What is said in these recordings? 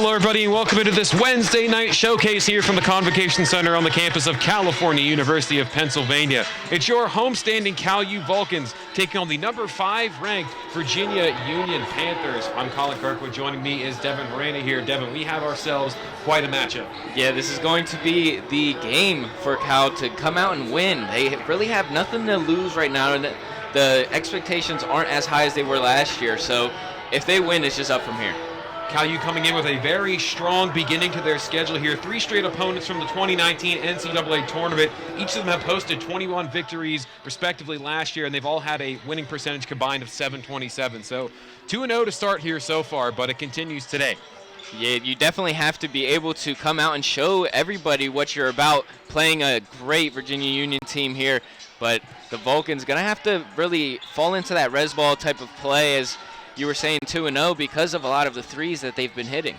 Hello, everybody, and welcome into this Wednesday night showcase here from the Convocation Center on the campus of California University of Pennsylvania. It's your homestanding Cal U Vulcans taking on the number 5 ranked Virginia Union Panthers. I'm Colin Kirkwood. Joining me is Devin Morena here. Devin, we have ourselves quite a matchup. Yeah, this is going to be the game for Cal to come out and win. They really have nothing to lose right now, and the expectations aren't as high as they were last year. So if they win, it's just up from here. Cal U coming in with a very strong beginning to their schedule here. 3 straight opponents from the 2019 NCAA tournament. Each of them have posted 21 victories respectively last year, and they've all had a winning percentage combined of 727. So 2-0 to start here so far, but it continues today. Yeah, you definitely have to be able to come out and show everybody what you're about, playing a great Virginia Union team here. But the Vulcans going to have to really fall into that res ball type of play, as you were saying, 2-0, because of a lot of the threes that they've been hitting.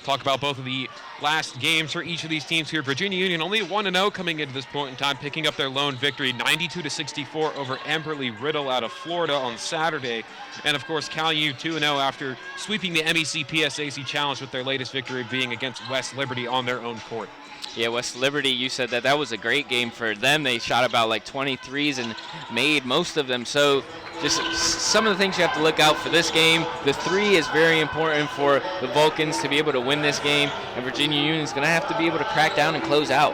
Talk about both of the last games for each of these teams here. Virginia Union only 1-0 coming into this point in time, picking up their lone victory, 92-64 over Emberly Riddle out of Florida on Saturday. And of course, Cal U 2-0 after sweeping the MEC PSAC Challenge, with their latest victory being against West Liberty on their own court. Yeah, West Liberty, you said that was a great game for them. They shot about like 23s and made most of them. So just some of the things you have to look out for this game. The 3 is very important for the Vulcans to be able to win this game, and Virginia Union is going to have to be able to crack down and close out.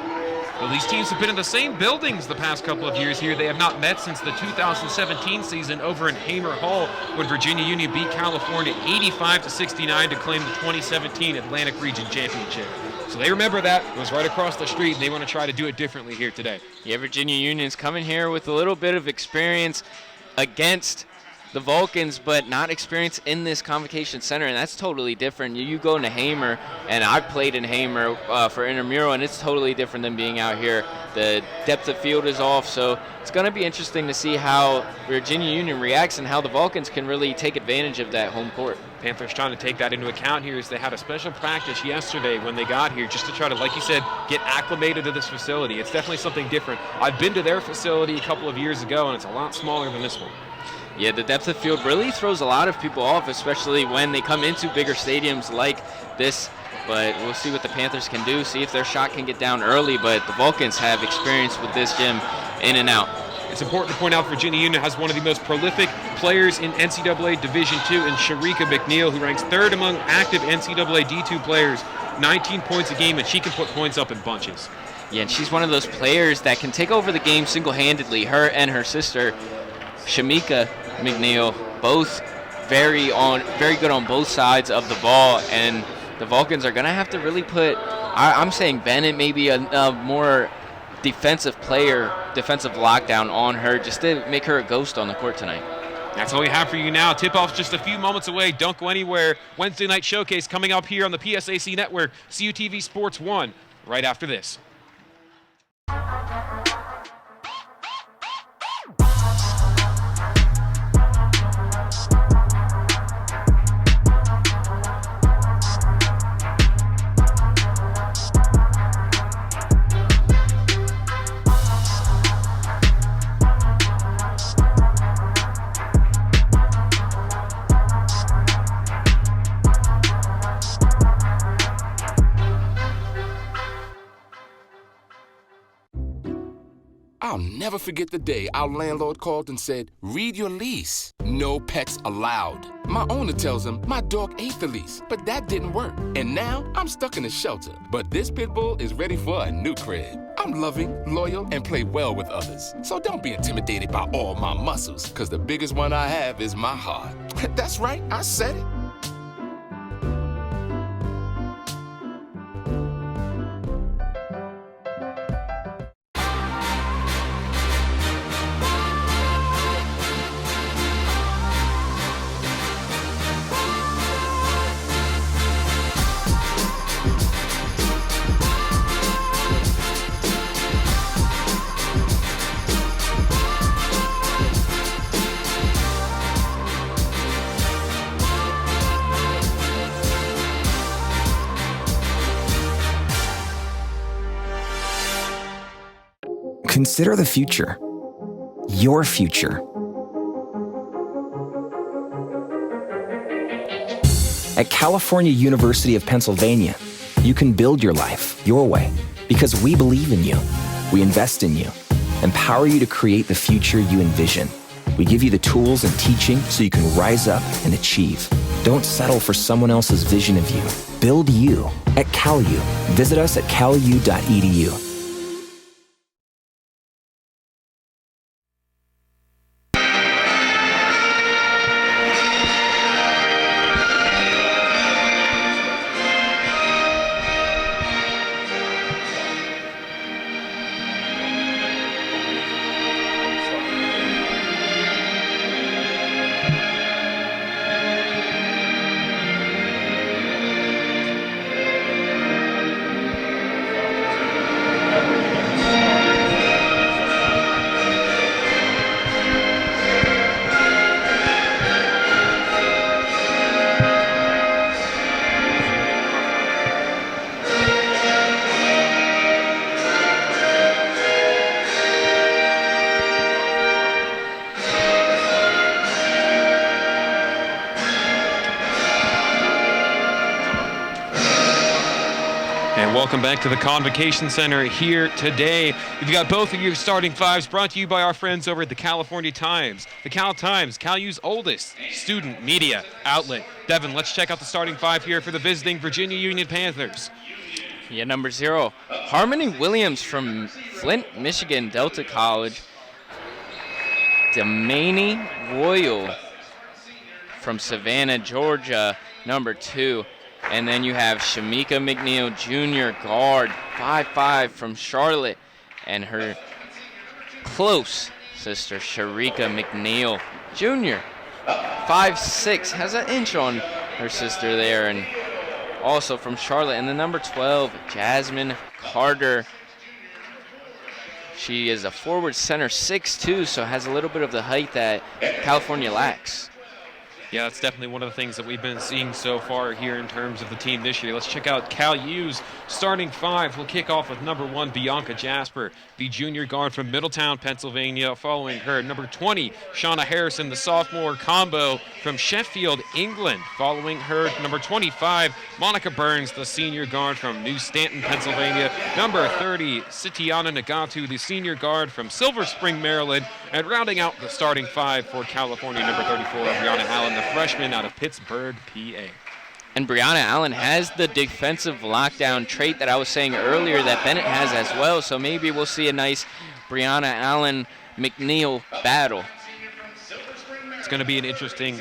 Well, these teams have been in the same buildings the past couple of years here. They have not met since the 2017 season over in Hamer Hall, when Virginia Union beat California 85-69 to claim the 2017 Atlantic Region Championship. So they remember that. It was right across the street, and they want to try to do it differently here today. Yeah, Virginia Union's coming here with a little bit of experience against the Vulcans, but not experience in this Convocation Center, and that's totally different. You go into Hamer, and I've played in Hamer for intramural, and it's totally different than being out here. The depth of field is off, so it's going to be interesting to see how Virginia Union reacts and how the Vulcans can really take advantage of that home court. Panthers trying to take that into account here, as they had a special practice yesterday when they got here, just to try to, like you said, get acclimated to this facility. It's definitely something different. I've been to their facility a couple of years ago, and it's a lot smaller than this one. Yeah, the depth of field really throws a lot of people off, especially when they come into bigger stadiums like this. But we'll see what the Panthers can do, see if their shot can get down early. But the Vulcans have experience with this gym in and out. It's important to point out Virginia Union has one of the most prolific players in NCAA Division II in Sharika McNeil, who ranks 3rd among active NCAA D2 players, 19 points a game, and she can put points up in bunches. Yeah, and she's one of those players that can take over the game single-handedly. Her and her sister, Shamika McNeil, both very good on both sides of the ball, and the Vulcans are going to have to really put, I'm saying Bennett, maybe a more defensive lockdown on her, just to make her a ghost on the court tonight. That's all we have for you now. Tip-off's just a few moments away. Don't go anywhere. Wednesday night showcase coming up here on the PSAC Network, CUTV Sports 1, right after this. I'll never forget the day our landlord called and said, "Read your lease. No pets allowed." My owner tells him my dog ate the lease, but that didn't work. And now I'm stuck in a shelter. But this pit bull is ready for a new crib. I'm loving, loyal, and play well with others. So don't be intimidated by all my muscles, because the biggest one I have is my heart. That's right, I said it. Consider the future. Your future. At California University of Pennsylvania, you can build your life your way because we believe in you. We invest in you, empower you to create the future you envision. We give you the tools and teaching so you can rise up and achieve. Don't settle for someone else's vision of you. Build you at CalU. Visit us at calu.edu. And welcome back to the Convocation Center here today. We've got both of your starting fives brought to you by our friends over at the California Times. The Cal Times, CalU's oldest student media outlet. Devin, let's check out the starting five here for the visiting Virginia Union Panthers. Yeah, number 0, Harmony Williams from Flint, Michigan, Delta College. Demaney Royal from Savannah, Georgia, number 2. And then you have Shamika McNeil Jr., guard, 5'5", from Charlotte. And her close sister, Sharika McNeil Jr., 5'6", has an inch on her sister there. And also from Charlotte. And the number 12, Jasmine Carter. She is a forward center, 6'2", so has a little bit of the height that California lacks. Yeah, that's definitely one of the things that we've been seeing so far here in terms of the team this year. Let's check out CalU's starting five. We'll kick off with number 1, Bianca Jasper, the junior guard from Middletown, Pennsylvania. Following her, number 20, Shauna Harrison, the sophomore combo from Sheffield, England. Following her, number 25, Monica Burns, the senior guard from New Stanton, Pennsylvania. Number 30, Sitiana Nagatu, the senior guard from Silver Spring, Maryland. And rounding out the starting five for California, number 34, Brianna Allen, the freshman out of Pittsburgh, PA. And Brianna Allen has the defensive lockdown trait that I was saying earlier that Bennett has as well, so maybe we'll see a nice Brianna Allen-McNeil battle. It's going to be an interesting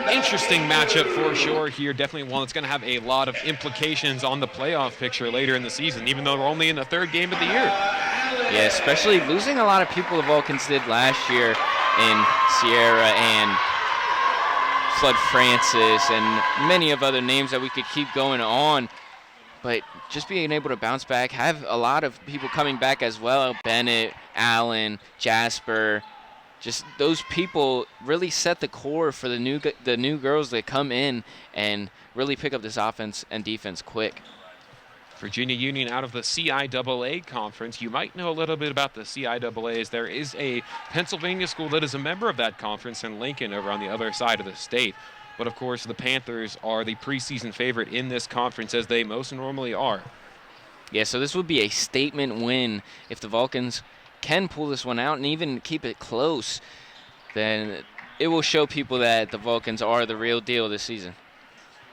matchup for sure here. Definitely one that's going to have a lot of implications on the playoff picture later in the season, even though we're only in the third game of the year. Yeah, especially losing a lot of people the Vulcans did last year in Sierra and Flood Francis and many of other names that we could keep going on. But just being able to bounce back, have a lot of people coming back as well. Bennett, Allen, Jasper, just those people really set the core for the new girls that come in and really pick up this offense and defense quick. Virginia Union out of the CIAA conference. You might know a little bit about the CIAA, as there is a Pennsylvania school that is a member of that conference in Lincoln over on the other side of the state. But of course, the Panthers are the preseason favorite in this conference, as they most normally are. Yeah, so this would be a statement win if the Vulcans can pull this one out and even keep it close. Then it will show people that the Vulcans are the real deal this season.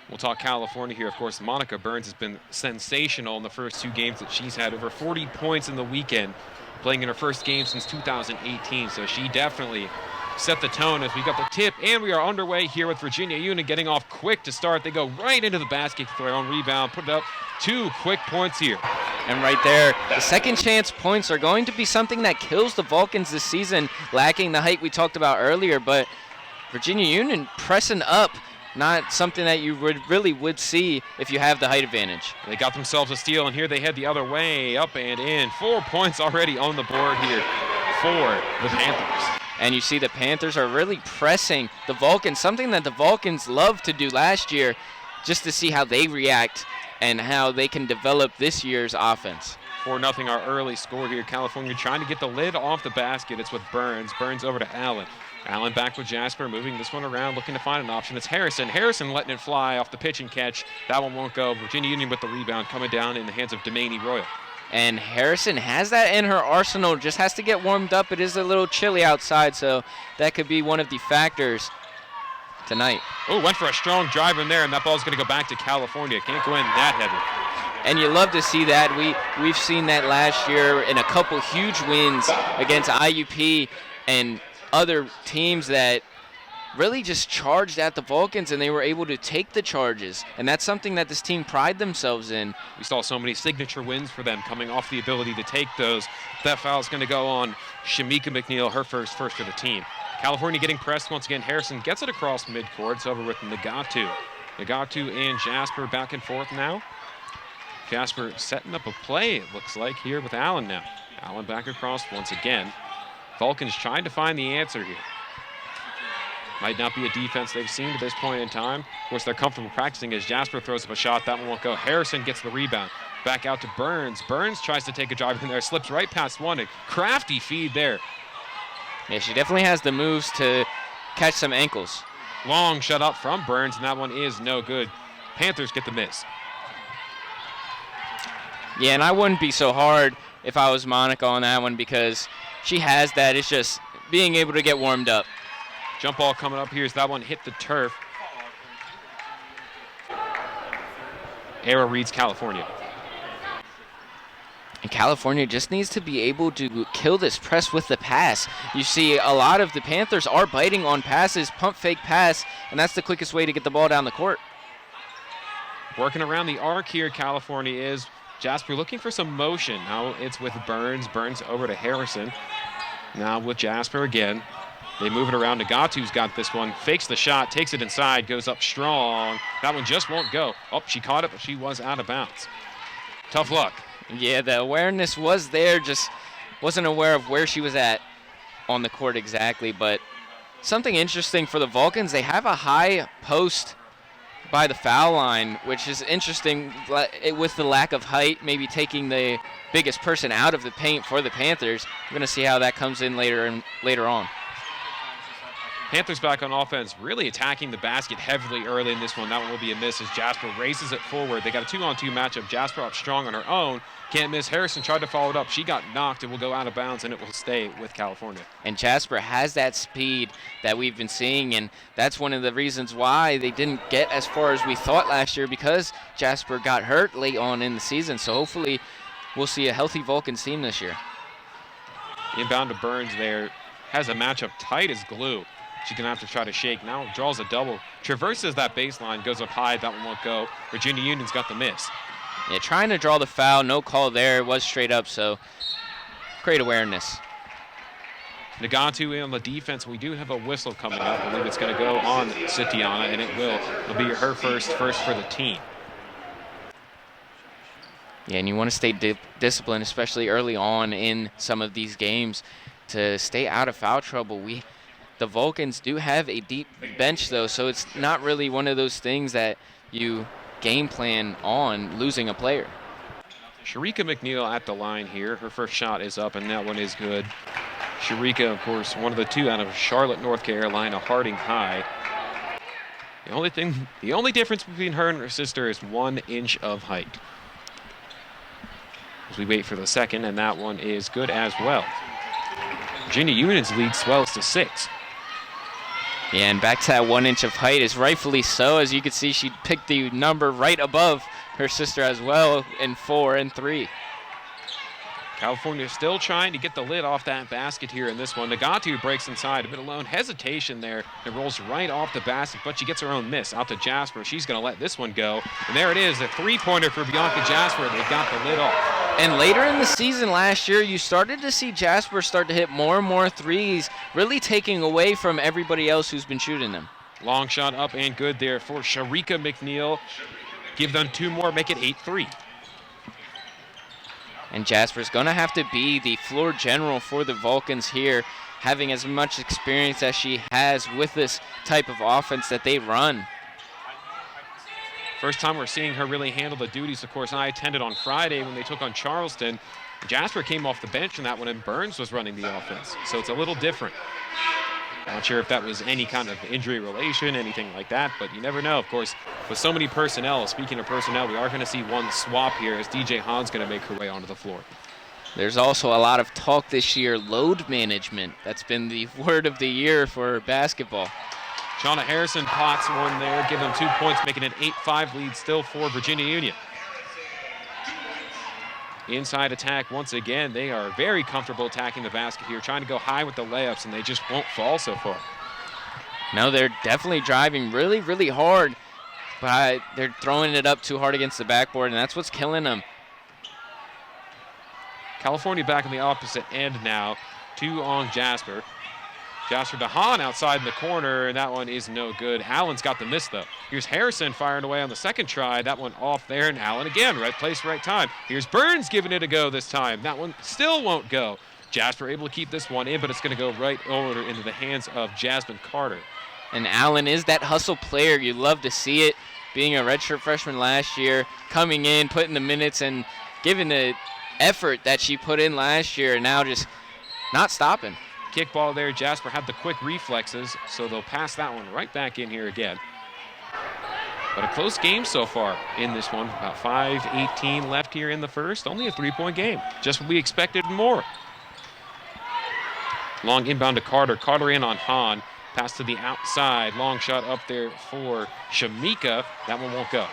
We'll talk California here. Of course, Monica Burns has been sensational in the first 2 games that she's had. Over 40 points in the weekend, playing in her first game since 2018. So she definitely set the tone as we got the tip. And we are underway here with Virginia Union getting off quick to start. They go right into the basket for their own rebound. Put it up. 2 quick points here. And right there, the second chance points are going to be something that kills the Vulcans this season, lacking the height we talked about earlier. But Virginia Union pressing up. Not something that you really would see if you have the height advantage. They got themselves a steal, and here they head the other way, up and in. 4 points already on the board here for the Panthers. And you see the Panthers are really pressing the Vulcans, something that the Vulcans loved to do last year, just to see how they react and how they can develop this year's offense. 4-0 our early score here. California trying to get the lid off the basket. It's with Burns. Burns over to Allen. Allen back with Jasper, moving this one around, looking to find an option. It's Harrison. Harrison letting it fly off the pitch and catch. That one won't go. Virginia Union with the rebound coming down in the hands of Demaney Royal. And Harrison has that in her arsenal, just has to get warmed up. It is a little chilly outside, so that could be one of the factors tonight. Oh, went for a strong drive in there, and that ball's going to go back to California. Can't go in that heavy. And you love to see that. We've seen that last year in a couple huge wins against IUP and other teams that really just charged at the Vulcans, and they were able to take the charges. And that's something that this team pride themselves in. We saw so many signature wins for them coming off the ability to take those. That foul is going to go on Shamika McNeil, her first for the team. California getting pressed once again. Harrison gets it across midcourt. It's over with Nagatu. Nagatu and Jasper back and forth now. Jasper setting up a play, it looks like, here with Allen now. Allen back across once again. Vulcans trying to find the answer here. Might not be a defense they've seen to this point in time. Of course, they're comfortable practicing as Jasper throws up a shot. That one won't go. Harrison gets the rebound. Back out to Burns. Burns tries to take a drive in there, slips right past one. A crafty feed there. Yeah, she definitely has the moves to catch some ankles. Long shut up from Burns, and that one is no good. Panthers get the miss. Yeah, and I wouldn't be so hard if I was Monica on that one because she has that. It's just being able to get warmed up. Jump ball coming up here as that one hit the turf. Arrow reads California. And California just needs to be able to kill this press with the pass. You see a lot of the Panthers are biting on passes, pump fake pass, and that's the quickest way to get the ball down the court. Working around the arc here, California is. Jasper looking for some motion. Now it's with Burns. Burns over to Harrison. Now with Jasper again. They move it around. Nagatu's got this one. Fakes the shot, takes it inside, goes up strong. That one just won't go. Oh, she caught it, but she was out of bounds. Tough luck. Yeah, the awareness was there, just wasn't aware of where she was at on the court exactly. But something interesting for the Vulcans, they have a high post by the foul line, which is interesting with the lack of height, maybe taking the biggest person out of the paint for the Panthers. We're going to see how that comes in later on. Panthers back on offense, really attacking the basket heavily early in this one. That one will be a miss as Jasper races it forward. They got a 2-on-2 matchup. Jasper up strong on her own. Can't miss. Harrison tried to follow it up. She got knocked. It will go out of bounds, and it will stay with California. And Jasper has that speed that we've been seeing, and that's one of the reasons why they didn't get as far as we thought last year, because Jasper got hurt late on in the season. So hopefully we'll see a healthy Vulcans team this year. Inbound to Burns there. Has a matchup tight as glue. She's going to have to try to shake. Now draws a double. Traverses that baseline, goes up high. That one won't go. Virginia Union's got the miss. Yeah, trying to draw the foul. No call there. It was straight up, so great awareness. Nagatu on the defense. We do have a whistle coming up. I believe it's going to go on Sitiana, and it will. It'll be her first for the team. Yeah, and you want to stay disciplined, especially early on in some of these games, to stay out of foul trouble. The Vulcans do have a deep bench, though, so it's not really one of those things that you game plan on losing a player. Sharika McNeil at the line here. Her first shot is up, and that one is good. Sharika, of course, one of the two out of Charlotte, North Carolina, Harding High. The only difference between her and her sister is 1 inch of height. As we wait for the second, and that one is good as well. Virginia Union's lead swells to 6. Yeah, and back to that 1 inch of height is rightfully so. As you can see, she picked the number right above her sister as well in 4 and 3. California still trying to get the lid off that basket here in this one. Nagatu breaks inside, a bit alone. Hesitation there. It rolls right off the basket, but she gets her own miss. Out to Jasper. She's going to let this one go. And there it is, a three-pointer for Bianca Jasper. They got the lid off. And later in the season last year, you started to see Jasper start to hit more and more threes, really taking away from everybody else who's been shooting them. Long shot up and good there for Sharika McNeil. Give them 2 more, make it 8-3. And Jasper's going to have to be the floor general for the Vulcans here, having as much experience as she has with this type of offense that they run. First time we're seeing her really handle the duties. Of course, I attended on Friday when they took on Charleston. Jasper came off the bench in that one, and Burns was running the offense. So it's a little different. Not sure if that was any kind of injury relation, anything like that, but you never know. Of course, with so many personnel, speaking of personnel, we are going to see one swap here as DJ Hahn's going to make her way onto the floor. There's also a lot of talk this year, load management. That's been the word of the year for basketball. Shauna Harrison pots one there, give them 2 points, making it an 8-5 lead still for Virginia Union. Inside attack once again. They are very comfortable attacking the basket here, trying to go high with the layups, and they just won't fall so far. No, they're definitely driving really, really hard, but they're throwing it up too hard against the backboard, and that's what's killing them. California back on the opposite end now. 2 on Jasper. Jasper to Hahn outside in the corner, and that one is no good. Allen's got the miss, though. Here's Harrison firing away on the second try. That one off there, and Allen again, right place, right time. Here's Burns giving it a go this time. That one still won't go. Jasper able to keep this one in, but it's going to go right over into the hands of Jasmine Carter. And Allen is that hustle player. You love to see it. Being a redshirt freshman last year, coming in, putting the minutes, and giving the effort that she put in last year, and now just not stopping. Kickball there. Jasper had the quick reflexes, so they'll pass that one right back in here again. But a close game so far in this one. About 5:18 left here in the first. Only a 3-point game. Just what we expected and more. Long inbound to Carter. Carter in on Hahn. Pass to the outside. Long shot up there for Shamika. That one won't go.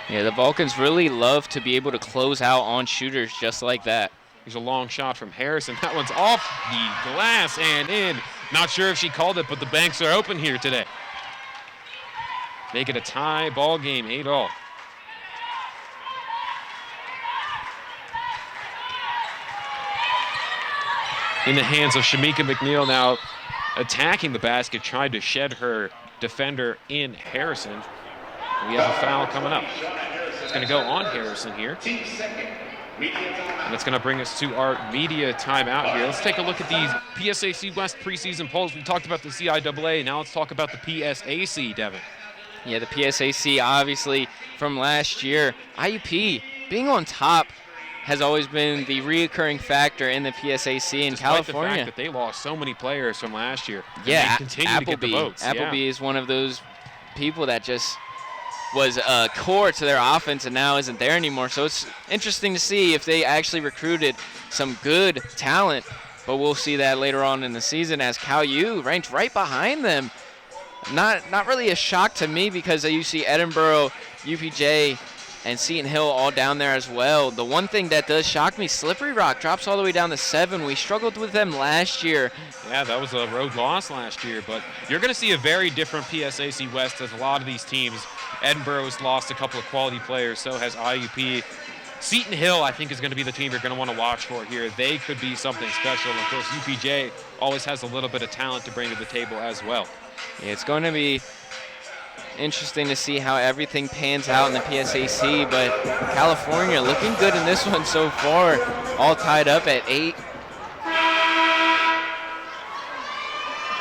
Yeah, the Vulcans really love to be able to close out on shooters just like that. Here's a long shot from Harrison. That one's off the glass and in. Not sure if she called it, but the banks are open here today. Make it a tie ball game, 8-all. In the hands of Shamika McNeil now, attacking the basket, tried to shed her defender in Harrison. We have a foul coming up. It's going to go on Harrison here. And it's going to bring us to our media timeout here. Let's take a look at these PSAC West preseason polls. We talked about the CIAA. Now let's talk about the PSAC, Devin. Yeah, the PSAC, obviously, from last year. IUP being on top has always been the reoccurring factor in the PSAC in Despite California. the fact that they lost so many players from last year. Yeah, they continue to get the votes. Appleby is one of those people that just was core to their offense and now isn't there anymore. So it's interesting to see if they actually recruited some good talent. But we'll see that later on in the season as Cal U ranked right behind them. Not really a shock to me because you see Edinboro, UPJ, and Seton Hill all down there as well. The one thing that does shock me, Slippery Rock drops all the way down to 7. We struggled with them last year. Yeah, that was a road loss last year, but you're going to see a very different PSAC West as a lot of these teams. Edinboro's lost a couple of quality players, so has IUP. Seton Hill, I think, is going to be the team you're going to want to watch for here. They could be something special. And of course, UPJ always has a little bit of talent to bring to the table as well. Yeah, it's going to be interesting to see how everything pans out in the PSAC, but California looking good in this one so far, all tied up at 8.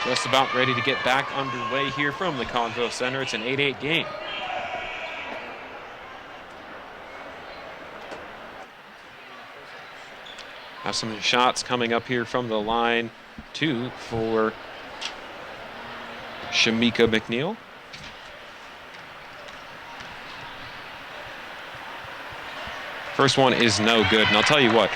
Just about ready to get back underway here from the Convo Center. It's an 8-8 game. Have some shots coming up here from the line, 2 for Shamika McNeil. First one is no good, and I'll tell you what,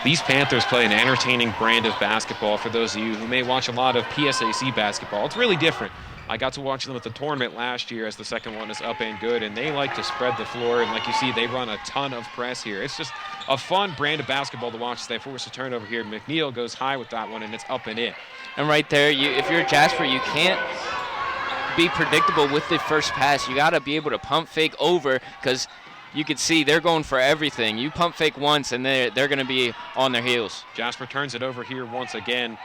these Panthers play an entertaining brand of basketball for those of you who may watch a lot of PSAC basketball. It's really different. I got to watch them at the tournament last year as the second one is up and good, and they like to spread the floor, and like you see, they run a ton of press here. It's just a fun brand of basketball to watch as they force a turnover here. McNeil goes high with that one, and it's up and in. And right there, if you're Jasper, you can't be predictable with the first pass. You got to be able to pump fake over because you can see they're going for everything. You pump fake once, and they're going to be on their heels. Jasper turns it over here once again.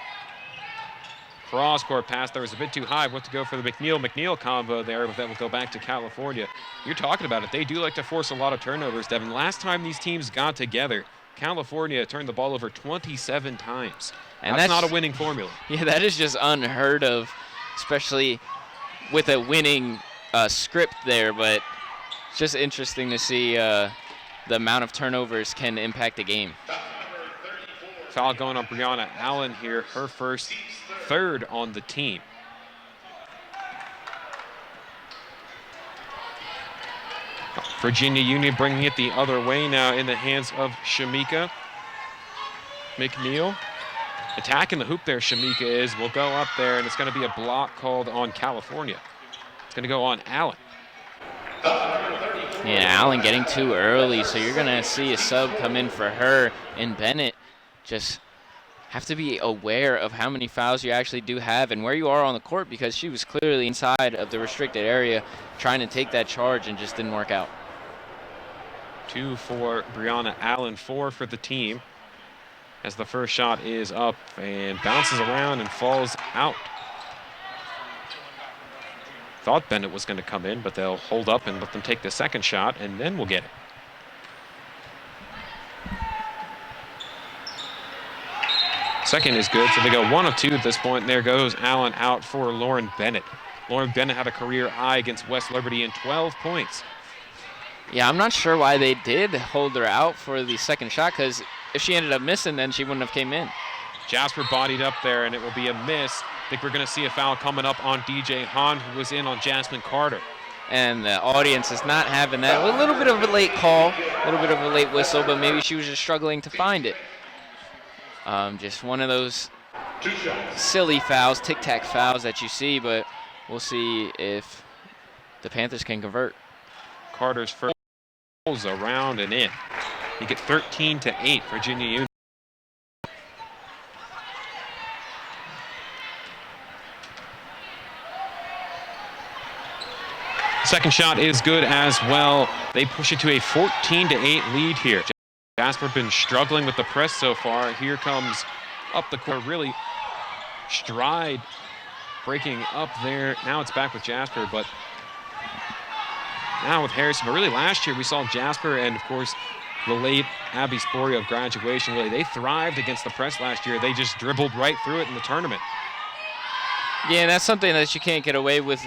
Cross-court pass there was a bit too high. What to go for the McNeil combo there, but then we'll go back to California. You're talking about it. They do like to force a lot of turnovers, Devin. Last time these teams got together, California turned the ball over 27 times. And that's not a winning formula. Yeah, that is just unheard of, especially with a winning script there. But it's just interesting to see the amount of turnovers can impact a game. Foul going on Brianna Allen here, her first, third on the team. Virginia Union bringing it the other way now in the hands of Shamika McNeil. Attacking the hoop there, Shamika is. Will go up there, and it's going to be a block called on California. It's going to go on Allen. Yeah, Allen getting too early, so you're going to see a sub come in for her. And Bennett just have to be aware of how many fouls you actually do have and where you are on the court, because she was clearly inside of the restricted area trying to take that charge and just didn't work out. 2 for Brianna Allen, 4 for the team, as the first shot is up and bounces around and falls out. Thought Bennett was going to come in, but they'll hold up and let them take the second shot, and then we'll get it. Second is good, so they go 1 of 2 at this point, and there goes Allen out for Lauren Bennett. Lauren Bennett had a career high against West Liberty in 12 points. Yeah, I'm not sure why they did hold her out for the second shot, because if she ended up missing, then she wouldn't have came in. Jasper bodied up there, and it will be a miss. I think we're going to see a foul coming up on DJ Hahn, who was in on Jasmine Carter. And the audience is not having that. A little bit of a late call, a little bit of a late whistle, but maybe she was just struggling to find it. Just one of those silly fouls, tic-tac fouls that you see, but we'll see if the Panthers can convert. Carter's first rolls around and in. You get 13-8, Virginia Union. Second shot is good as well. They push it to a 14-8 lead here. Jasper been struggling with the press so far. Here comes up the court, really stride breaking up there. Now it's back with Jasper, but now with Harrison. But really last year we saw Jasper and, of course, the late Abby Sporia of graduation. Really, they thrived against the press last year. They just dribbled right through it in the tournament. Yeah, that's something that you can't get away with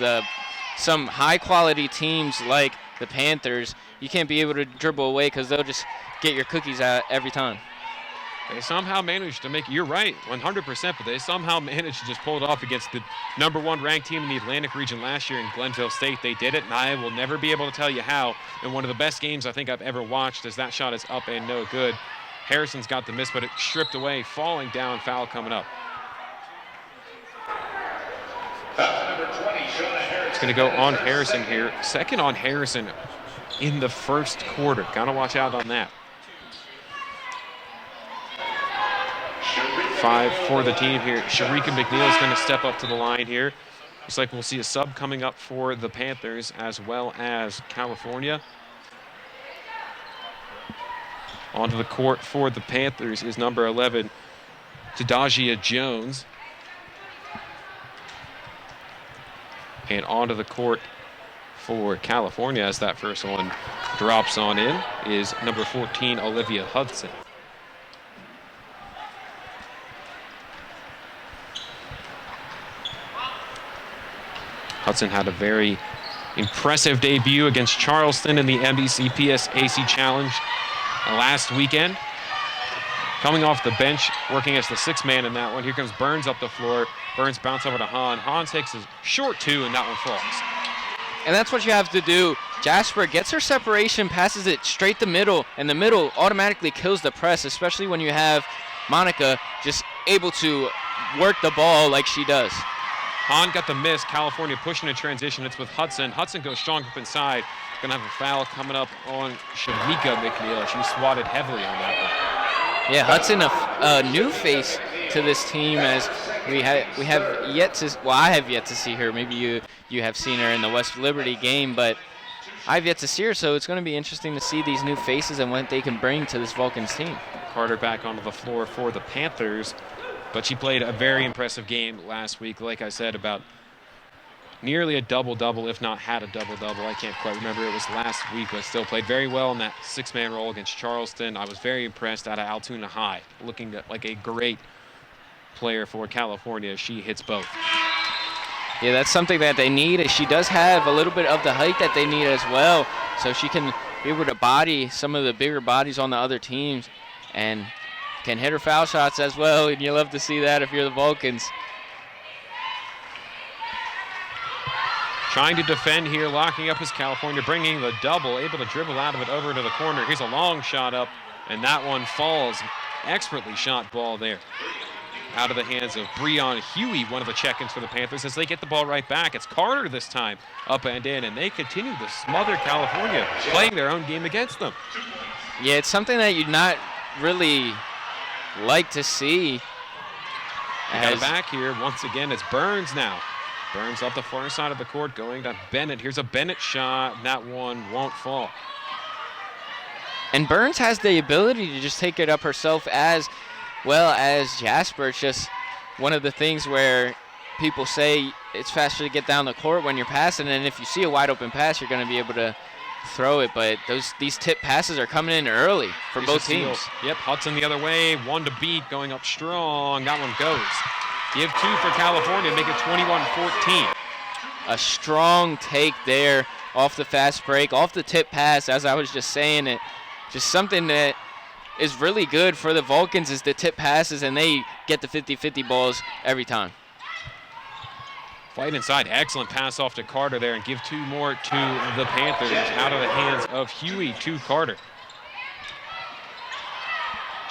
some high-quality teams like the Panthers. You can't be able to dribble away because they'll just get your cookies out every time. They somehow managed to make it, you're right, 100%, but they somehow managed to just pull it off against the #1 ranked team in the Atlantic region last year in Glenville State. They did it, and I will never be able to tell you how. And one of the best games I think I've ever watched, as that shot is up and no good. Harrison's got the miss, but it stripped away, falling down, foul coming up. It's going to go on Harrison here. Second on Harrison in the first quarter. Got to watch out on that. 5 for the team here. Sharika McNeil is going to step up to the line here. Looks like we'll see a sub coming up for the Panthers as well as California. Onto the court for the Panthers is number 11, Tadajia Jones. And onto the court for California, as that first one drops on in, is number 14, Olivia Hudson. Hudson had a very impressive debut against Charleston in the NBC PSAC Challenge last weekend. Coming off the bench, working as the sixth man in that one. Here comes Burns up the floor. Burns bounce over to Hahn. Hahn takes a short two, and that one falls. And that's what you have to do. Jasper gets her separation, passes it straight the middle, and the middle automatically kills the press, especially when you have Monica just able to work the ball like she does. Hahn got the miss. California pushing a transition. It's with Hudson. Hudson goes strong up inside. Going to have a foul coming up on Shamika McNeil. She swatted heavily on that one. Yeah, Hudson, a new face to this team, as we have yet to. Well, I have yet to see her. Maybe you have seen her in the West Liberty game, but I've yet to see her. So it's going to be interesting to see these new faces and what they can bring to this Vulcans team. Carter back onto the floor for the Panthers, but she played a very impressive game last week. Like I said, about nearly a double-double, if not had a double-double. I can't quite remember. It was last week, but still played very well in that six-man role against Charleston. I was very impressed out of Altoona High, looking like a great player for California. She hits both. Yeah, that's something that they need. She does have a little bit of the height that they need as well, so she can be able to body some of the bigger bodies on the other teams and can hit her foul shots as well, and you love to see that if you're the Vulcans. Trying to defend here, locking up is California, bringing the double, able to dribble out of it over to the corner. Here's a long shot up, and that one falls. Expertly shot ball there. Out of the hands of Breon Huey, one of the check-ins for the Panthers, as they get the ball right back. It's Carter this time, up and in, and they continue to smother California, playing their own game against them. Yeah, it's something that you'd not really like to see. Got it back here. Once again, it's Burns now. Burns up the far side of the court, going to Bennett. Here's a Bennett shot, and that one won't fall. And Burns has the ability to just take it up herself as well as Jasper. It's just one of the things where people say it's faster to get down the court when you're passing, and if you see a wide open pass, you're going to be able to throw it. But these tip passes are coming in early for both teams. Yep, Hudson the other way, one to beat, going up strong. That one goes. Give 2 for California, make it 21-14. A strong take there off the fast break, off the tip pass, as I was just saying it. Just something that is really good for the Vulcans is the tip passes, and they get the 50-50 balls every time. Fight inside, excellent pass off to Carter there, and give 2 more to the Panthers out of the hands of Huey to Carter.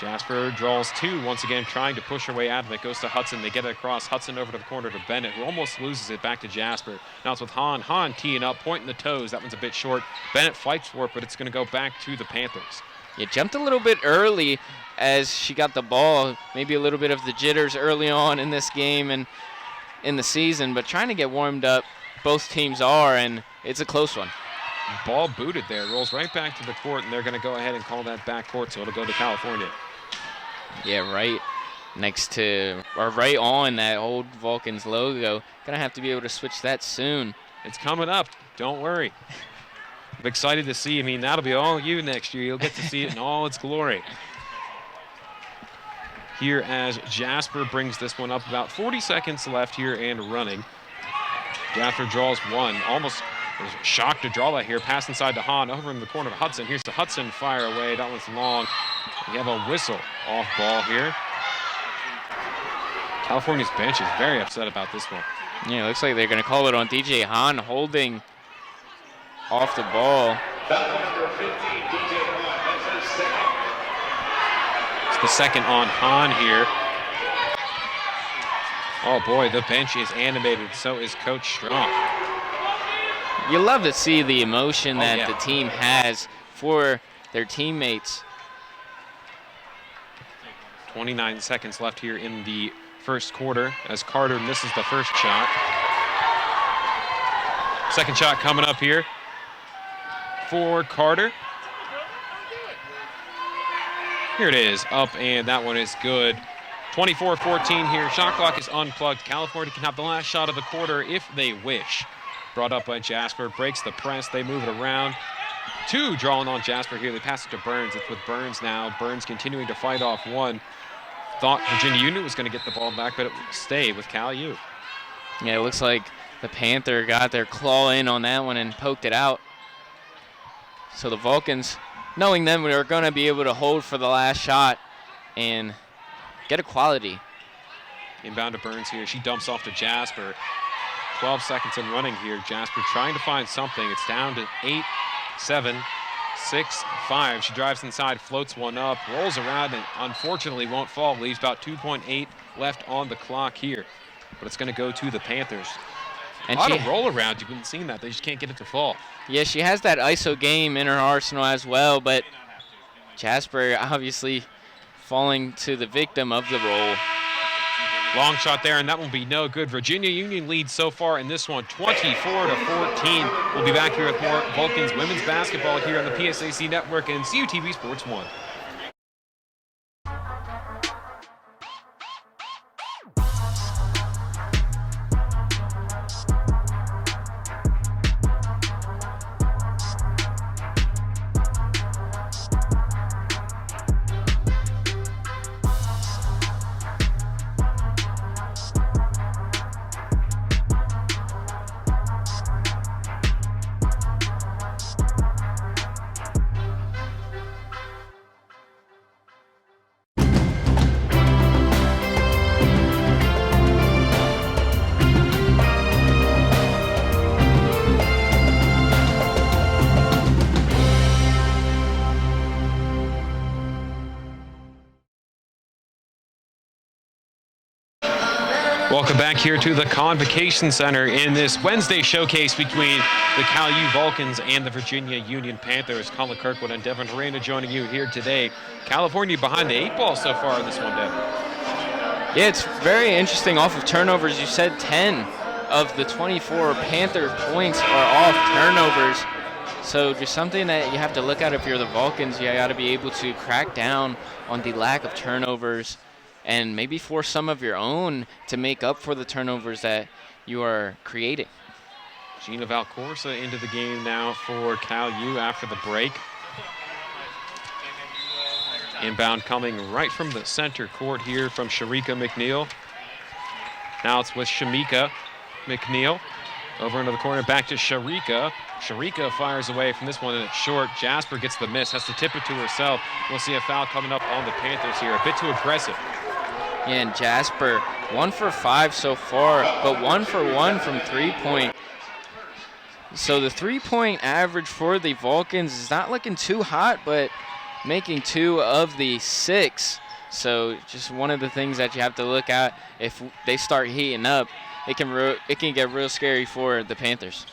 Jasper draws 2, once again trying to push her way out of it. Goes to Hudson. They get it across. Hudson over to the corner to Bennett, who almost loses it back to Jasper. Now it's with Hahn. Hahn teeing up, pointing the toes. That one's a bit short. Bennett fights for it, but it's going to go back to the Panthers. You jumped a little bit early as she got the ball. Maybe a little bit of the jitters early on in this game and in the season, but trying to get warmed up. Both teams are, and it's a close one. Ball booted there. Rolls right back to the court, and they're going to go ahead and call that back court, so it'll go to California. Yeah, right next to, or right on that old Vulcans logo. Gonna have to be able to switch that soon. It's coming up. Don't worry. I'm excited to see. I mean, that'll be all you next year. You'll get to see it in all its glory. Here as Jasper brings this one up. About 40 seconds left here and running. Jasper draws 1. Almost was shocked to draw that here. Pass inside to Hahn, over in the corner to Hudson. Here's the Hudson fire away. That one's long. We have a whistle off ball here. California's bench is very upset about this one. Yeah, it looks like they're going to call it on DJ Hahn holding off the ball. It's the second on Hahn here. Oh boy, the bench is animated. So is Coach Strong. You love to see the emotion that the team has for their teammates. 29 seconds left here in the first quarter as Carter misses the first shot. Second shot coming up here for Carter. Here it is, up, and that one is good. 24-14 here. Shot clock is unplugged. California can have the last shot of the quarter if they wish. Brought up by Jasper, breaks the press. They move it around. 2 drawing on Jasper here. They pass it to Burns. It's with Burns now. Burns continuing to fight off 1. Thought Virginia Union was going to get the ball back, but it will stay with Cal U. Yeah, it looks like the Panther got their claw in on that one and poked it out. So the Vulcans, knowing them, we are going to be able to hold for the last shot and get equality. Inbound to Burns here. She dumps off to Jasper. 12 seconds in running here. Jasper trying to find something. It's down to 8, 7, 6, 5. She drives inside, floats one up, rolls around, and unfortunately won't fall. Leaves about 2.8 left on the clock here. But it's going to go to the Panthers. And a lot of roll around. You haven't seen that. They just can't get it to fall. Yeah, she has that ISO game in her arsenal as well, but Jasper obviously falling to the victim of the roll. Long shot there, and that will be no good. Virginia Union leads so far in this one, 24-14. We'll be back here with more Vulcans women's basketball here on the PSAC Network and CUTV Sports 1. Welcome back here to the Convocation Center in this Wednesday showcase between the Cal U Vulcans and the Virginia Union Panthers. Colin Kirkwood and Devin Harena joining you here today. California behind the 8 ball so far in this one, Devin. Yeah, it's very interesting off of turnovers. You said 10 of the 24 Panther points are off turnovers. So just something that you have to look at if you're the Vulcans. You got to be able to crack down on the lack of turnovers and maybe force some of your own to make up for the turnovers that you are creating. Gina Valcorsa into the game now for Cal U after the break. Inbound coming right from the center court here from Sharika McNeil. Now it's with Shamika McNeil. Over into the corner, back to Sharika. Sharika fires away from this one, and it's short. Jasper gets the miss, has to tip it to herself. We'll see a foul coming up on the Panthers here. A bit too aggressive. Yeah, and Jasper, 1 for 5 so far, but 1 for 1 from three-point. So the three-point average for the Vulcans is not looking too hot, but making 2 of the 6. So just one of the things that you have to look at. If they start heating up, it can get real scary for the Panthers.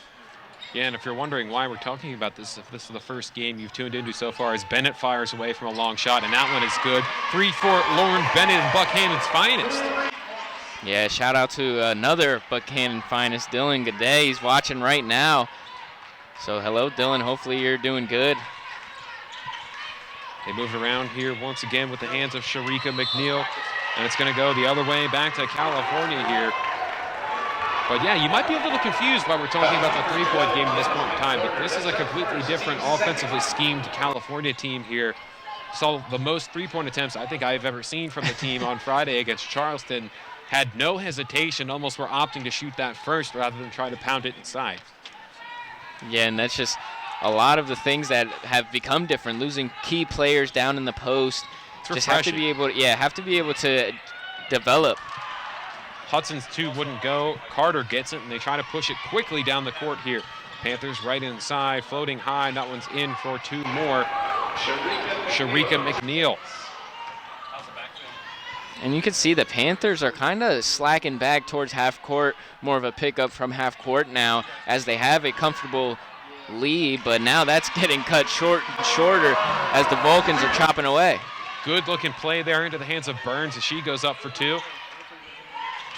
Yeah, and if you're wondering why we're talking about this, if this is the first game you've tuned into so far, as Bennett fires away from a long shot, and that one is good. 3 for Lauren Bennett and Buckhannon's finest. Yeah, shout out to another Buchanan finest, Dylan Gaudet. He's watching right now. So hello, Dylan. Hopefully you're doing good. They moved around here once again with the hands of Sharika McNeil, and it's going to go the other way back to California here. But yeah, you might be a little confused while we're talking about the three-point game at this point in time, but this is a completely different offensively schemed California team here. Saw the most three-point attempts I think I've ever seen from the team on Friday against Charleston. Had no hesitation, almost were opting to shoot that first rather than try to pound it inside. Yeah, and that's just a lot of the things that have become different. Losing key players down in the post. It's just have to be able to develop. Hudson's 2 wouldn't go. Carter gets it, and they try to push it quickly down the court here. Panthers right inside, floating high. That one's in for 2 more. Sharika McNeil. And you can see the Panthers are kind of slacking back towards half court, more of a pickup from half court now, as they have a comfortable lead, but now that's getting cut shorter as the Vulcans are chopping away. Good looking play there into the hands of Burns as she goes up for 2.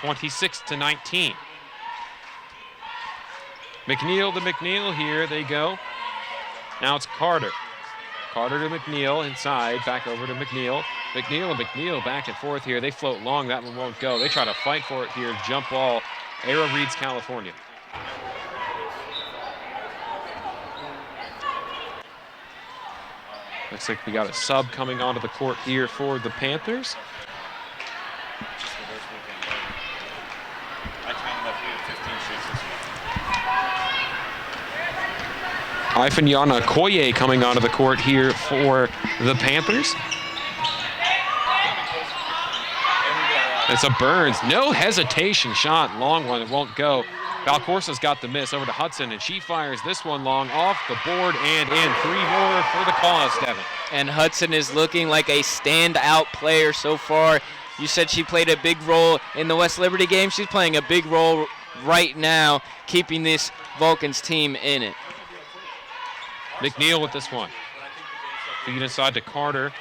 26-19. McNeil to McNeil, here they go. Now it's Carter. Carter to McNeil inside, back over to McNeil. McNeil and McNeil back and forth here. They float long, that one won't go. They try to fight for it here. Jump ball. Ara Reed's California. Looks like we got a sub coming onto the court here for the Panthers. Ifanyana Koye coming onto the court here for the Panthers. It's a Burns, no hesitation shot, long one, it won't go. Valcorsa's got the miss over to Hudson, and she fires this one long off the board and in. 3 more for the cause, Devin. And Hudson is looking like a standout player so far. You said she played a big role in the West Liberty game. She's playing a big role right now, keeping this Vulcans team in it. McNeil with this one. Feed inside to Carter.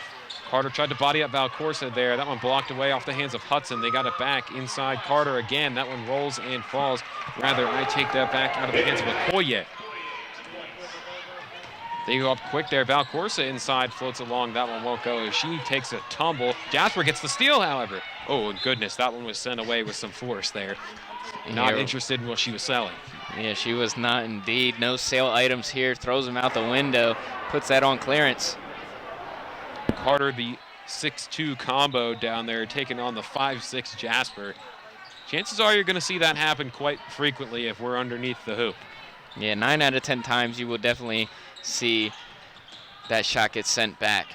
Carter tried to body up Valcorsa there. That one blocked away off the hands of Hudson. They got it back inside Carter again. That one rolls and falls. Rather, I take that back out of the hands of Okoye. They go up quick there. Valcorsa inside floats along. That one won't go. She takes a tumble. Jasper gets the steal, however. Oh, goodness. That one was sent away with some force there. Not interested in what she was selling. Yeah, she was not indeed. No sale items here. Throws them out the window. Puts that on clearance. Carter, the 6'2" combo down there, taking on the 5'6" Jasper. Chances are you're going to see that happen quite frequently if we're underneath the hoop. Yeah, 9 out of 10 times you will definitely see that shot get sent back.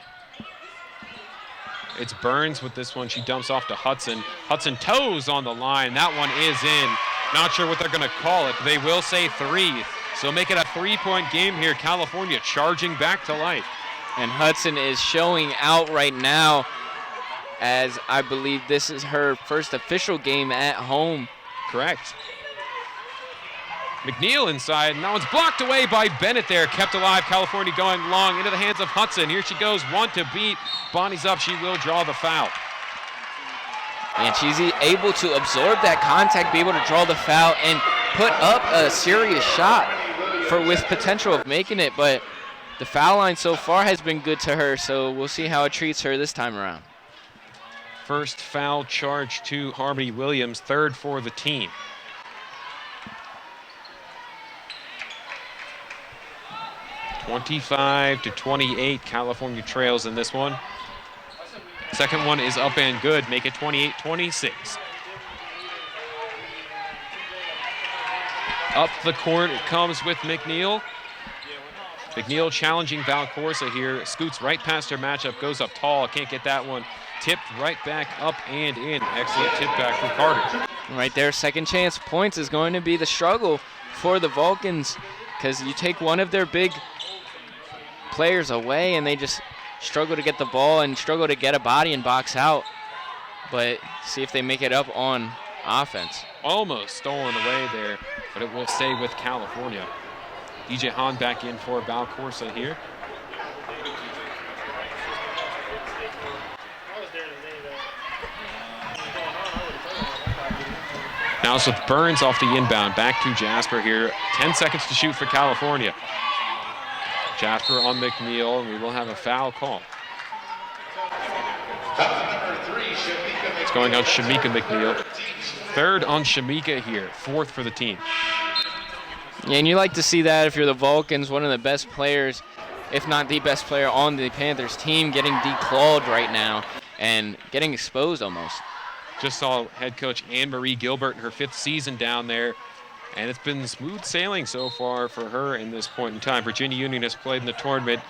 It's Burns with this one. She dumps off to Hudson. Hudson toes on the line. That one is in. Not sure what they're going to call it. They will say 3. So make it a 3-point game here. California charging back to life. And Hudson is showing out right now as I believe this is her first official game at home. Correct. McNeil inside, and that one's blocked away by Bennett there. Kept alive, California going long into the hands of Hudson. Here she goes, one to beat. Bonnie's up, she will draw the foul. And she's able to absorb that contact, be able to draw the foul, and put up a serious shot with potential of making it. But the foul line so far has been good to her, so we'll see how it treats her this time around. First foul charge to Harmony Williams, third for the team. (25-28), California trails in this one. Second one is up and good, make it 28-26. Up the court it comes with McNeil. McNeil challenging Valcorsa here, scoots right past her matchup, goes up tall, can't get that one. Tipped right back up and in. Excellent tip back from Carter. Right there, second chance points is going to be the struggle for the Vulcans, because you take one of their big players away and they just struggle to get the ball and struggle to get a body and box out. But see if they make it up on offense. Almost stolen away there, but it will stay with California. DJ Hahn back in for Valcorsa here. Now it's with Burns off the inbound, back to Jasper here. 10 seconds to shoot for California. Jasper on McNeil, and we will have a foul call. It's going on Shamika McNeil. Third on Shamika here, fourth for the team. Yeah, and you like to see that if you're the Vulcans, one of the best players, if not the best player on the Panthers team, getting declawed right now and getting exposed almost. Just saw head coach Anne-Marie Gilbert in her 5th season down there, and it's been smooth sailing so far for her in this point in time. Virginia Union has played in the tournament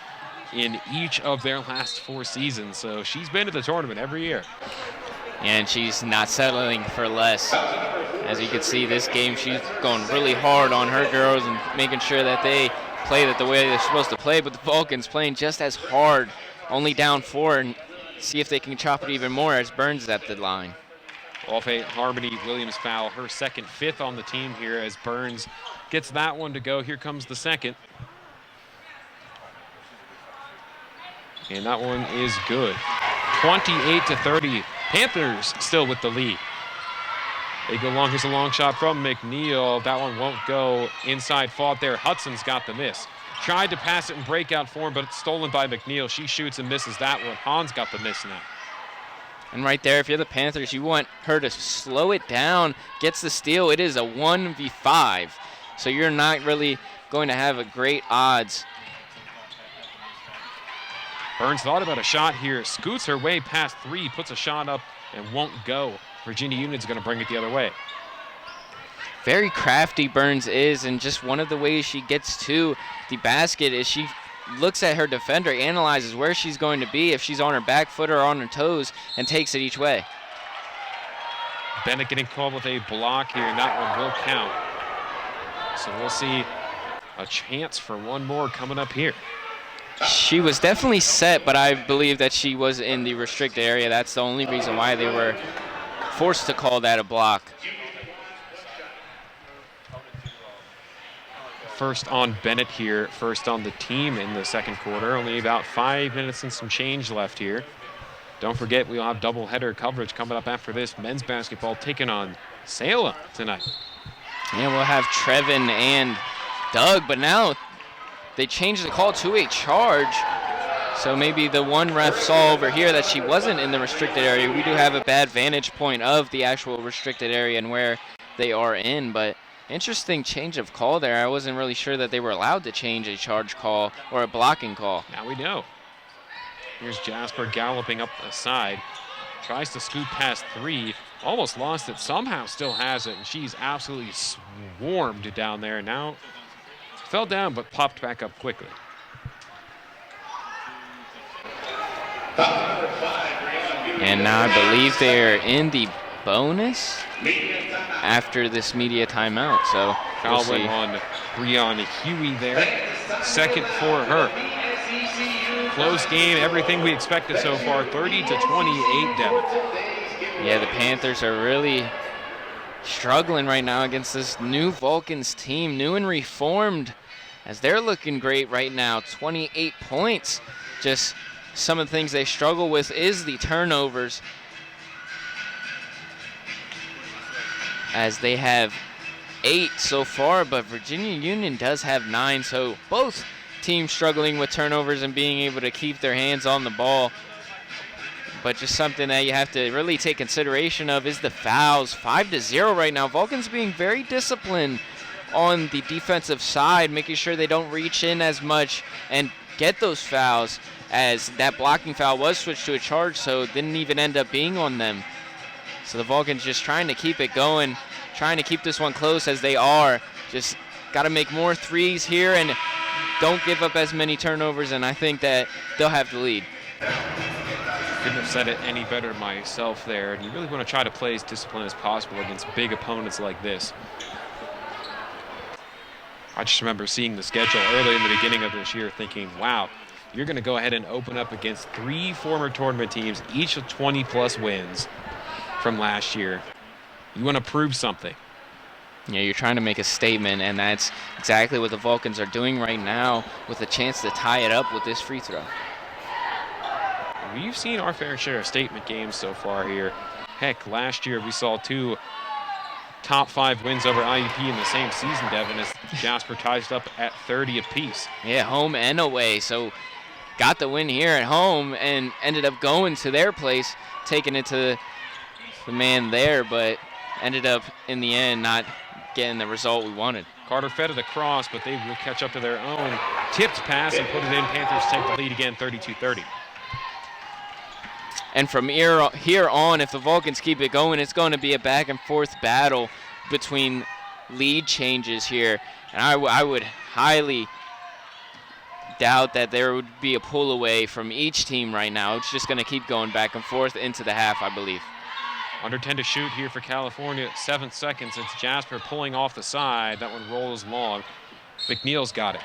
in each of their last 4 seasons, so she's been to the tournament every year. And she's not settling for less. As you can see, this game, she's going really hard on her girls and making sure that they play it the way they're supposed to play, but the Vulcans playing just as hard, only down 4, and see if they can chop it even more as Burns is at the line. Off a Harmony Williams foul, her second, 5th on the team here as Burns gets that one to go. Here comes the second. And that one is good. 28-30. Panthers still with the lead. They go long. Here's a long shot from McNeil. That one won't go. Inside fought there. Hudson's got the miss. Tried to pass it in breakout form, but it's stolen by McNeil. She shoots and misses that one. Hahn's got the miss now. And right there, if you're the Panthers, you want her to slow it down, gets the steal. It is a 1v5, so you're not really going to have a great odds. Burns thought about a shot here, scoots her way past 3, puts a shot up and won't go. Virginia Union's going to bring it the other way. Very crafty Burns is, and just one of the ways she gets to the basket is she looks at her defender, analyzes where she's going to be, if she's on her back foot or on her toes, and takes it each way. Bennett getting called with a block here, and that one will count. So we'll see a chance for one more coming up here. She was definitely set, but I believe that she was in the restricted area. That's the only reason why they were forced to call that a block. First on Bennett here, first on the team in the second quarter. Only about 5 minutes and some change left here. Don't forget, we'll have doubleheader coverage coming up after this. Men's basketball taking on Salem tonight. And we'll have Trevin and Doug, but now they changed the call to a charge. So maybe the one ref saw over here that she wasn't in the restricted area. We do have a bad vantage point of the actual restricted area and where they are in, but interesting change of call there. I wasn't really sure that they were allowed to change a charge call or a blocking call. Now we know. Here's Jasper galloping up the side. Tries to scoot past 3. Almost lost it. Somehow still has it. And she's absolutely swarmed down there. Now fell down but popped back up quickly. And now I believe they're in the bonus after this media timeout. So Foul went on Breon Huey there. Second for her. Close game, everything we expected so far, 30-28, Devin. Yeah, the Panthers are really struggling right now against this new Vulcans team, new and reformed, as they're looking great right now. 28 points. Just some of the things they struggle with is the turnovers, as they have 8 so far, but Virginia Union does have 9, so both teams struggling with turnovers and being able to keep their hands on the ball. But just something that you have to really take consideration of is the fouls. 5-0 right now. Vulcan's being very disciplined on the defensive side, making sure they don't reach in as much and get those fouls, as that blocking foul was switched to a charge, so it didn't even end up being on them. So the Vulcans just trying to keep it going, trying to keep this one close as they are. Just got to make more threes here and don't give up as many turnovers, and I think that they'll have the lead. Couldn't have said it any better myself there. And you really want to try to play as disciplined as possible against big opponents like this. I just remember seeing the schedule early in the beginning of this year thinking, wow, you're going to go ahead and open up against 3 former tournament teams, each with 20-plus wins from last year. You want to prove something. Yeah, you're trying to make a statement, and that's exactly what the Vulcans are doing right now with a chance to tie it up with this free throw. We've seen our fair share of statement games so far here. Heck, last year we saw 2 top 5 wins over IUP in the same season, Devin, as Jasper ties it up at 30 apiece. Yeah, home and away, so got the win here at home and ended up going to their place, taking it to the man there, but ended up in the end not getting the result we wanted. Carter fed it across, but they will catch up to their own tipped pass and put it in. Panthers take the lead again, 32-30. And from here on, if the Vulcans keep it going, it's going to be a back-and-forth battle between lead changes here. And I would highly doubt that there would be a pull away from each team right now. It's just going to keep going back and forth into the half, I believe. Under 10 to shoot here for California. 7 seconds. It's Jasper pulling off the side. That one rolls long. McNeil's got it.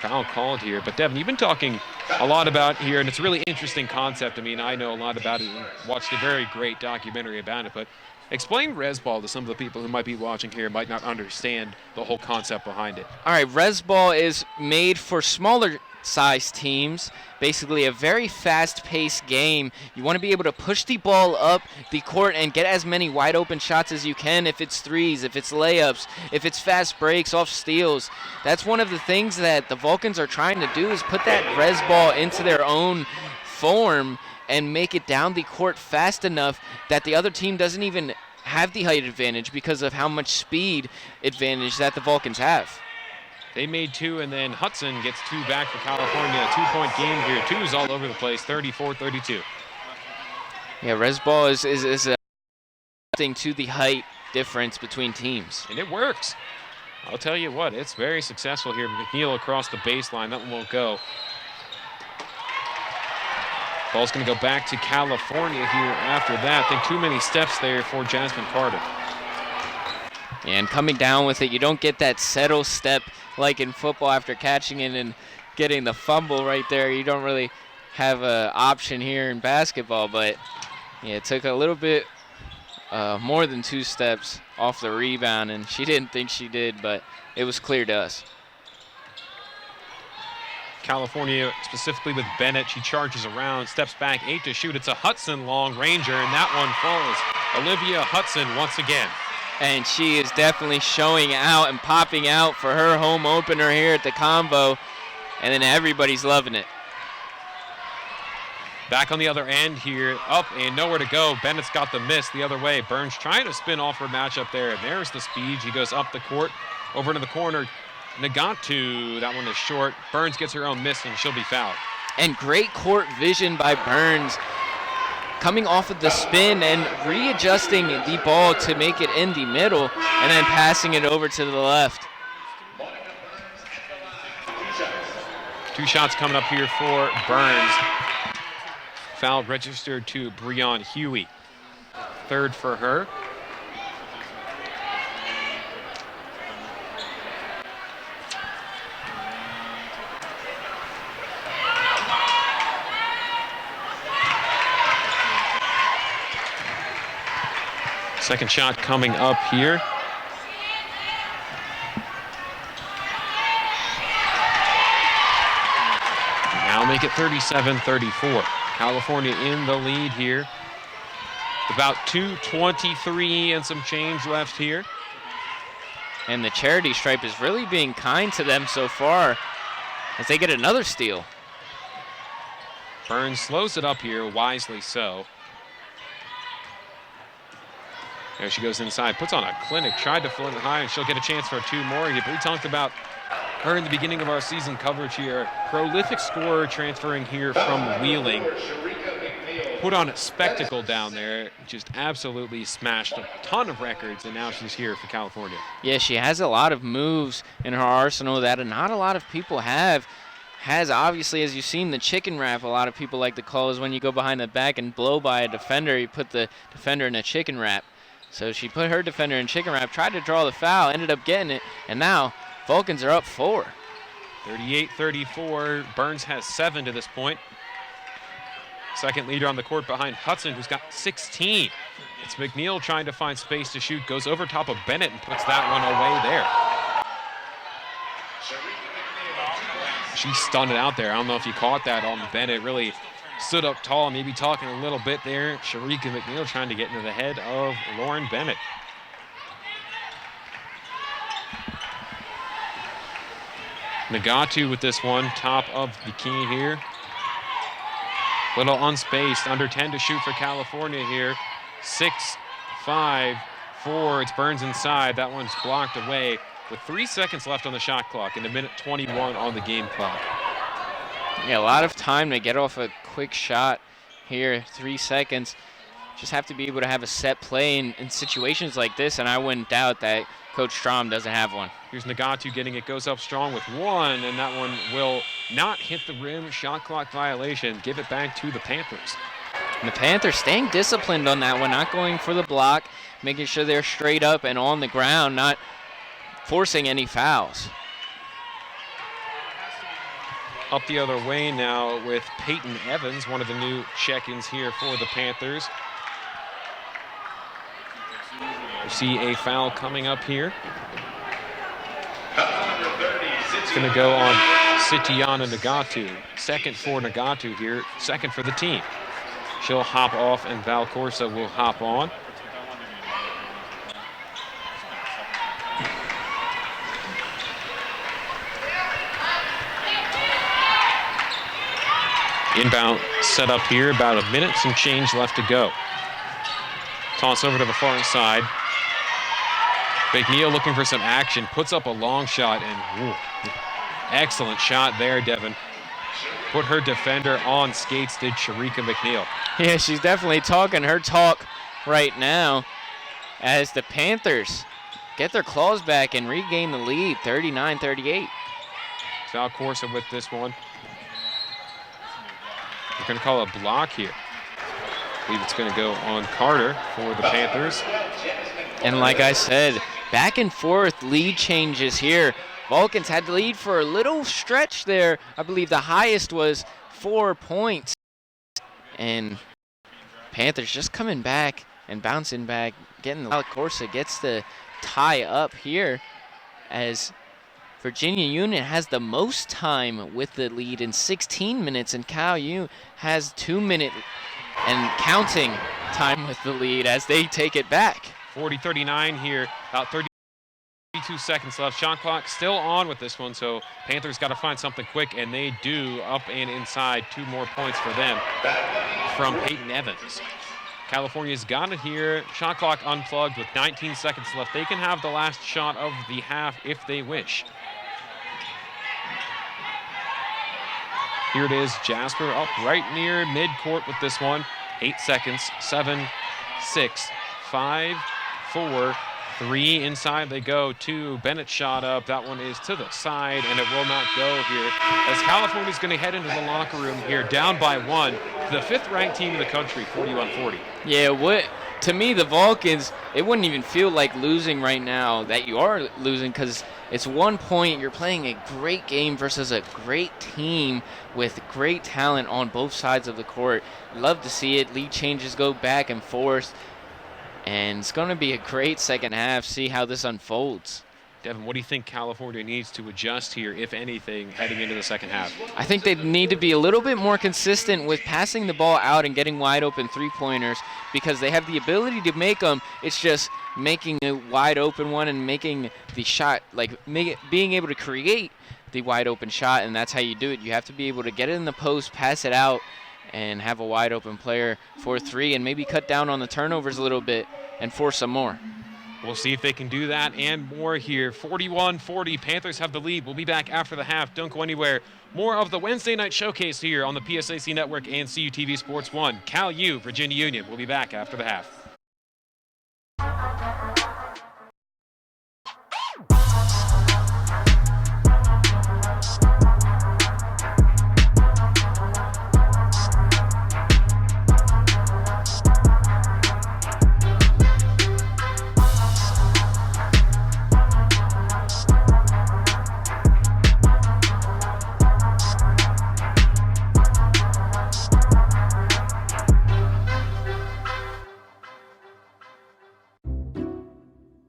Foul called here. But Devin, you've been talking a lot about here, and it's a really interesting concept. I mean, I know a lot about it and watched a very great documentary about it, but explain res ball to some of the people who might be watching here and might not understand the whole concept behind it. All right, res ball is made for smaller size teams, basically a very fast-paced game. You want to be able to push the ball up the court and get as many wide open shots as you can, if it's threes, if it's layups, if it's fast breaks off steals. That's one of the things that the Vulcans are trying to do, is put that res ball into their own form and make it down the court fast enough that the other team doesn't even have the height advantage because of how much speed advantage that the Vulcans have. They made 2, and then Hudson gets 2 back for California. A 2-point game here. 2s all over the place, 34-32. Yeah, res ball is a thing to the height difference between teams. And it works. I'll tell you what, it's very successful here. McNeil across the baseline. That one won't go. Ball's going to go back to California here after that. I think too many steps there for Jasmine Carter. And coming down with it, you don't get that settle step like in football after catching it and getting the fumble right there. You don't really have an option here in basketball, but yeah, it took a little bit more than 2 steps off the rebound, and she didn't think she did, but it was clear to us. California, specifically with Bennett, she charges around, steps back, 8 to shoot. It's a Hudson long ranger, and that one falls. Olivia Hudson once again. And she is definitely showing out and popping out for her home opener here at the Combo, and then everybody's loving it. Back on the other end here, up and nowhere to go. Bennett's got the miss the other way. Burns trying to spin off her matchup there, and there's the speed. She goes up the court, over into the corner. Nagatu, that one is short. Burns gets her own miss, and she'll be fouled. And great court vision by Burns, coming off of the spin and readjusting the ball to make it in the middle and then passing it over to the left. 2 shots coming up here for Burns. Foul registered to Breon Huey. 3rd for her. Second shot coming up here. Now make it 37-34. California in the lead here. About 2:23 and some change left here. And the charity stripe is really being kind to them so far as they get another steal. Burns slows it up here, wisely so. There she goes inside, puts on a clinic, tried to float it high, and she'll get a chance for two more. We talked about her in the beginning of our season coverage here. Prolific scorer transferring here from Wheeling. Put on a spectacle down there, just absolutely smashed a ton of records, and now she's here for California. Yeah, she has a lot of moves in her arsenal that not a lot of people have. Has obviously, as you've seen, the chicken wrap. A lot of people like to call is when you go behind the back and blow by a defender, you put the defender in a chicken wrap. So she put her defender in chicken wrap, tried to draw the foul, ended up getting it, and now Vulcans are up 4. 38-34. Burns has 7 to this point. Second leader on the court behind Hudson, who's got 16. It's McNeil trying to find space to shoot, goes over top of Bennett and puts that one away there. She stunned it out there. I don't know if you caught that on Bennett. Really stood up tall, maybe talking a little bit there. Sharika McNeil trying to get into the head of Lauren Bennett. Nagatu with this one, top of the key here. Little unspaced, under 10 to shoot for California here. 6-5-4, it's Burns inside. That one's blocked away with 3 seconds left on the shot clock and 1:21 on the game clock. Yeah, a lot of time to get off a quick shot here, 3 seconds. Just have to be able to have a set play in situations like this, and I wouldn't doubt that Coach Strom doesn't have one. Here's Nagatu getting it, goes up strong with one, and that one will not hit the rim. Shot clock violation. Give it back to the Panthers. And the Panthers staying disciplined on that one, not going for the block, making sure they're straight up and on the ground, not forcing any fouls. Up the other way now with Peyton Evans, one of the new check-ins here for the Panthers. We see a foul coming up here. It's going to go on Sitiana Nagatu. Second for Nagatu here, second for the team. She'll hop off and Val Corsa will hop on. Inbound set up here, about a minute, some change left to go. Toss over to the far side. McNeil looking for some action, puts up a long shot, and excellent shot there, Devin. Put her defender on skates, did Sharika McNeil. Yeah, she's definitely talking her talk right now as the Panthers get their claws back and regain the lead, 39-38. Val Corsa with this one. We're going to call a block here. I believe it's going to go on Carter for the Panthers. And like I said, back and forth lead changes here. Vulcans had the lead for a little stretch there. I believe the highest was 4 points. And Panthers just coming back and bouncing back, getting the Corsa gets the tie up here as Virginia Union has the most time with the lead in 16 minutes, and Cal U has 2 minute and counting time with the lead as they take it back. 40-39 here, about 32 seconds left. Shot clock still on with this one, so Panthers got to find something quick, and they do. Up and inside, 2 more points for them from Peyton Evans. California's got it here. Shot clock unplugged with 19 seconds left. They can have the last shot of the half if they wish. Here it is, Jasper up right near midcourt with this one. 8 seconds, 7, 6, 5, 4, 3. Inside they go. 2. Bennett shot up. That one is to the side, and it will not go here. As California's going to head into the locker room here, down by 1. The 5th-ranked team in the country, 41-40. Yeah, to me, the Vulcans, it wouldn't even feel like losing right now that you are losing, because it's 1 point. You're playing a great game versus a great team with great talent on both sides of the court. Love to see it. Lead changes go back and forth. And it's going to be a great second half. See how this unfolds. Devin, what do you think California needs to adjust here, if anything, heading into the second half? I think they need to be a little bit more consistent with passing the ball out and getting wide open three-pointers, because they have the ability to make them. It's just making a wide open one and making the shot, being able to create the wide open shot, and that's how you do it. You have to be able to get it in the post, pass it out, and have a wide open player for three, and maybe cut down on the turnovers a little bit and force some more. We'll see if they can do that and more here. 41-40, Panthers have the lead. We'll be back after the half. Don't go anywhere. More of the Wednesday night showcase here on the PSAC Network and CUTV Sports 1. Cal U, Virginia Union. We'll be back after the half.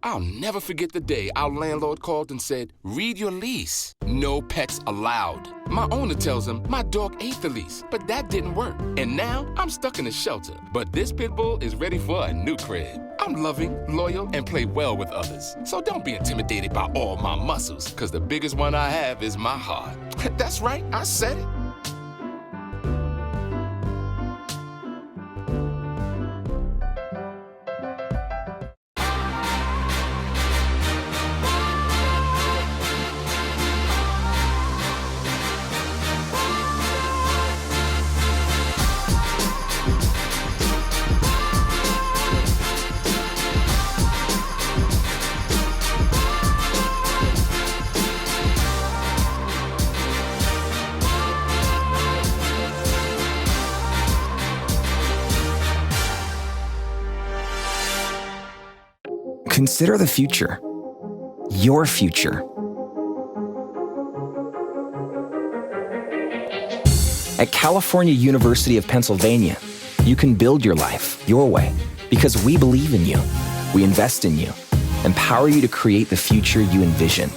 I'll never forget the day our landlord called and said, read your lease. No pets allowed. My owner tells him my dog ate the lease, but that didn't work. And now I'm stuck in a shelter. But this pit bull is ready for a new crib. I'm loving, loyal, and play well with others. So don't be intimidated by all my muscles, because the biggest one I have is my heart. That's right, I said it. Consider the future. Your future. At California University of Pennsylvania, you can build your life your way because we believe in you. We invest in you, empower you to create the future you envision.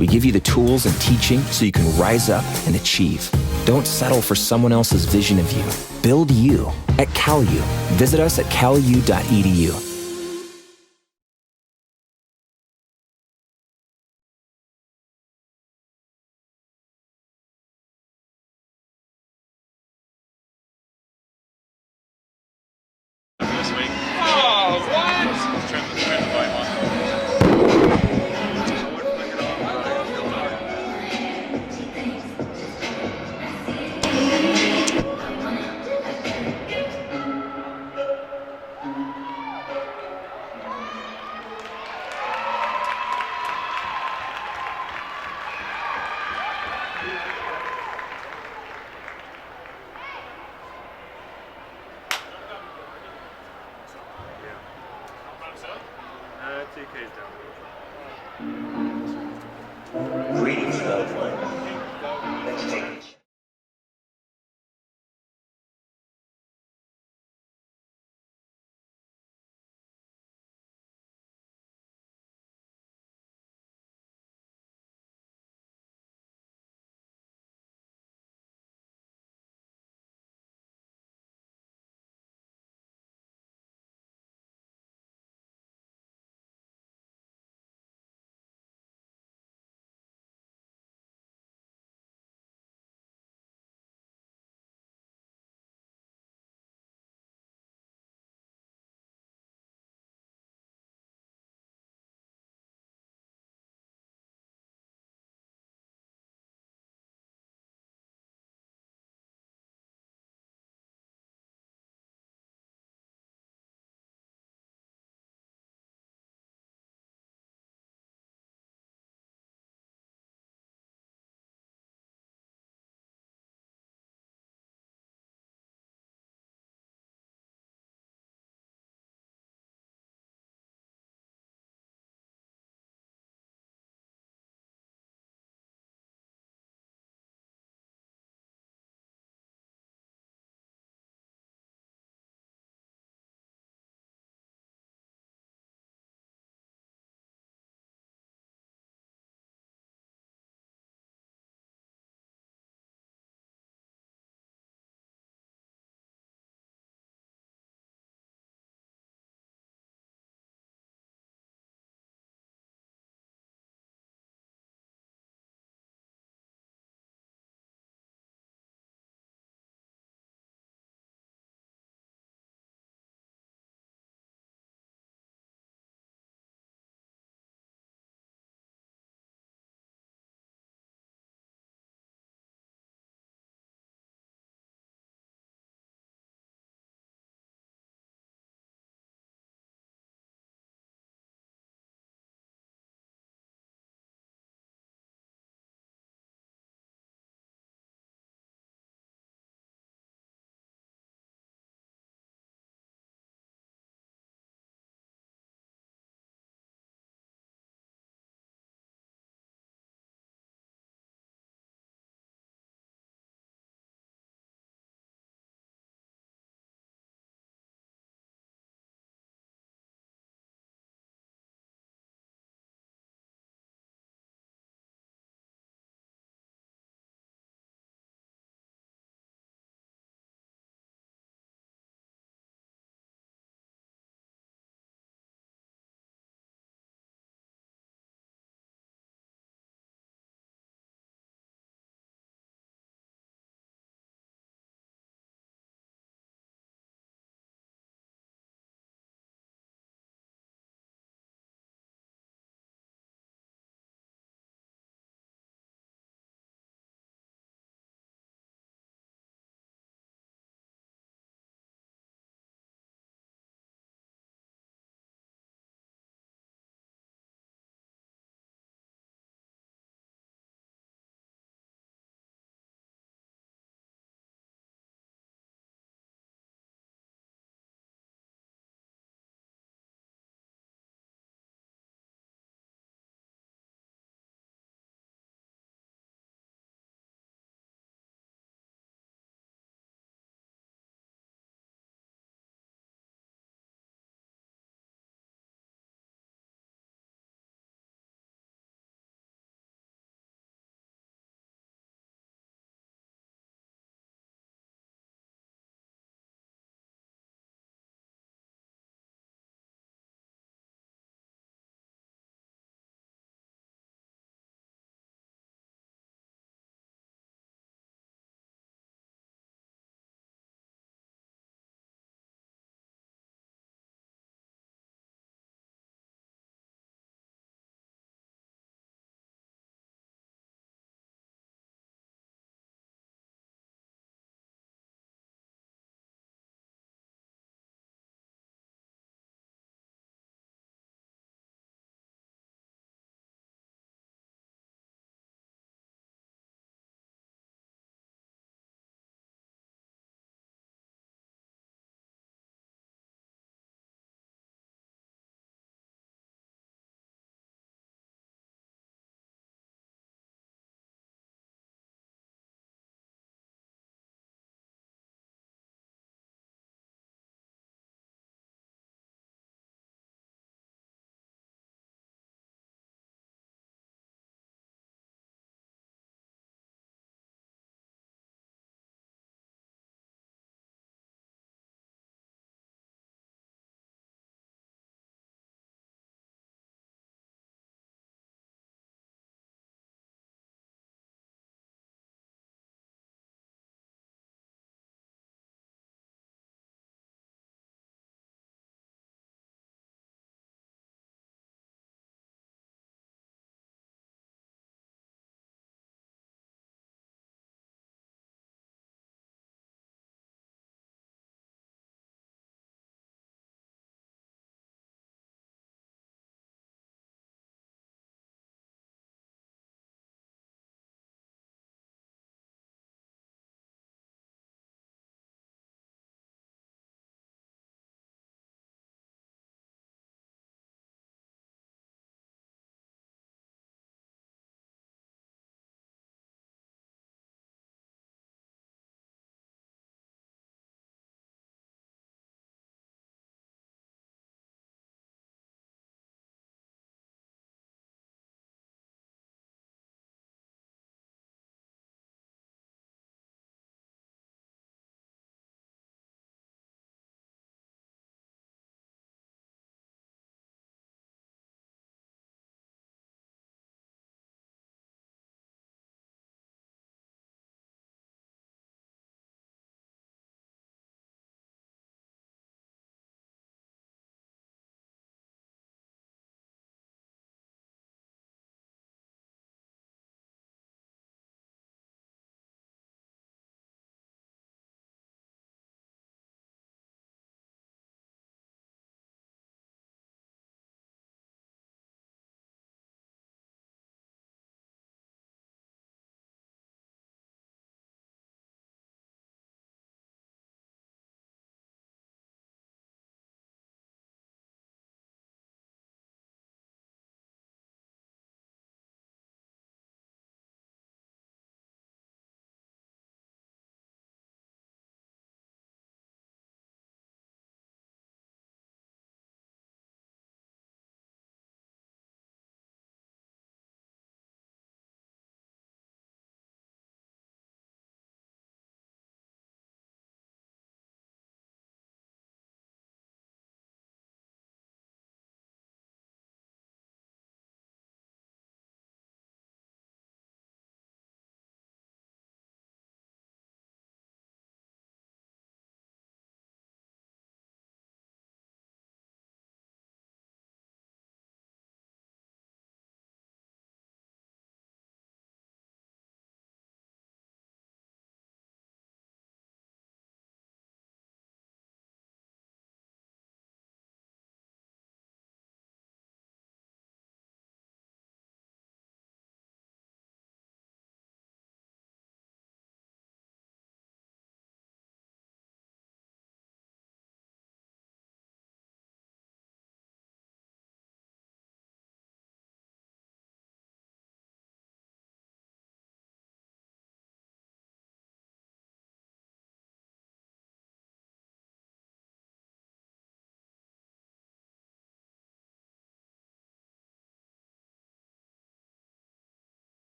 We give you the tools and teaching so you can rise up and achieve. Don't settle for someone else's vision of you. Build you at CalU. Visit us at calu.edu.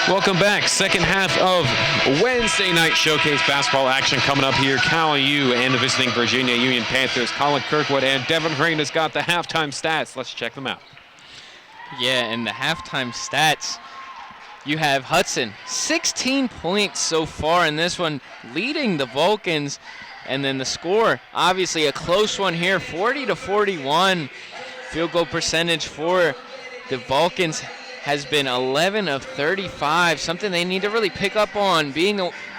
Welcome back. Second half of Wednesday night showcase basketball action coming up here. Cal U and the visiting Virginia Union Panthers. Colin Kirkwood and Devin Rain has got the halftime stats. Let's check them out. Yeah, and the halftime stats, you have Hudson, 16 points so far in this one, leading the Vulcans. And then the score, obviously a close one here, 40-41. Field goal percentage for the Vulcans has been 11 of 35, something they need to really pick up on.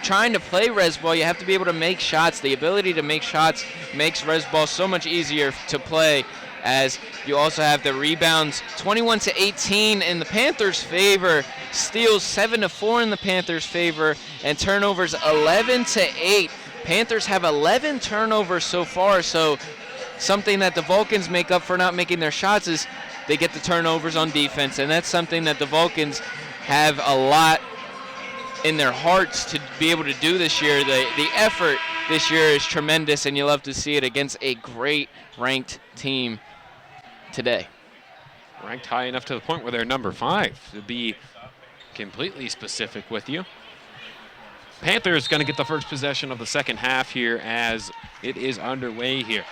Trying to play res ball, you have to be able to make shots. The ability to make shots makes res ball so much easier to play, as you also have the rebounds 21-18 in the Panthers' favor, steals 7-4 in the Panthers' favor, and turnovers 11-8. Panthers have 11 turnovers so far, so something that the Vulcans make up for not making their shots is they get the turnovers on defense, and that's something that the Vulcans have a lot in their hearts to be able to do this year. The effort this year is tremendous, and you love to see it against a great ranked team today. Ranked high enough to the point where they're number 5, to be completely specific with you. Panthers going to get the first possession of the second half here as it is underway here.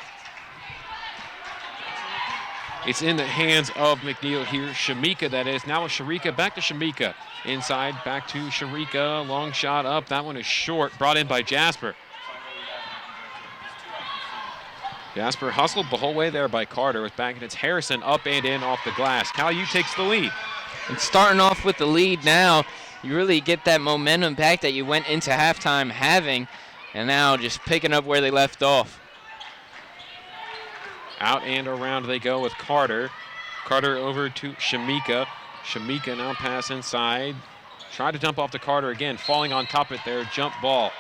It's in the hands of McNeil here. Shamika, that is. Now with Sharika, back to Shamika. Inside, back to Sharika. Long shot up. That one is short. Brought in by Jasper. Jasper hustled the whole way there by Carter. With back, and it's Harrison up and in off the glass. Cal U takes the lead. And starting off with the lead now, you really get that momentum back that you went into halftime having, and now just picking up where they left off. Out and around they go with Carter. Carter over to Shamika. Shamika now pass inside. Tried to dump off to Carter again, falling on top of it there. Jump ball.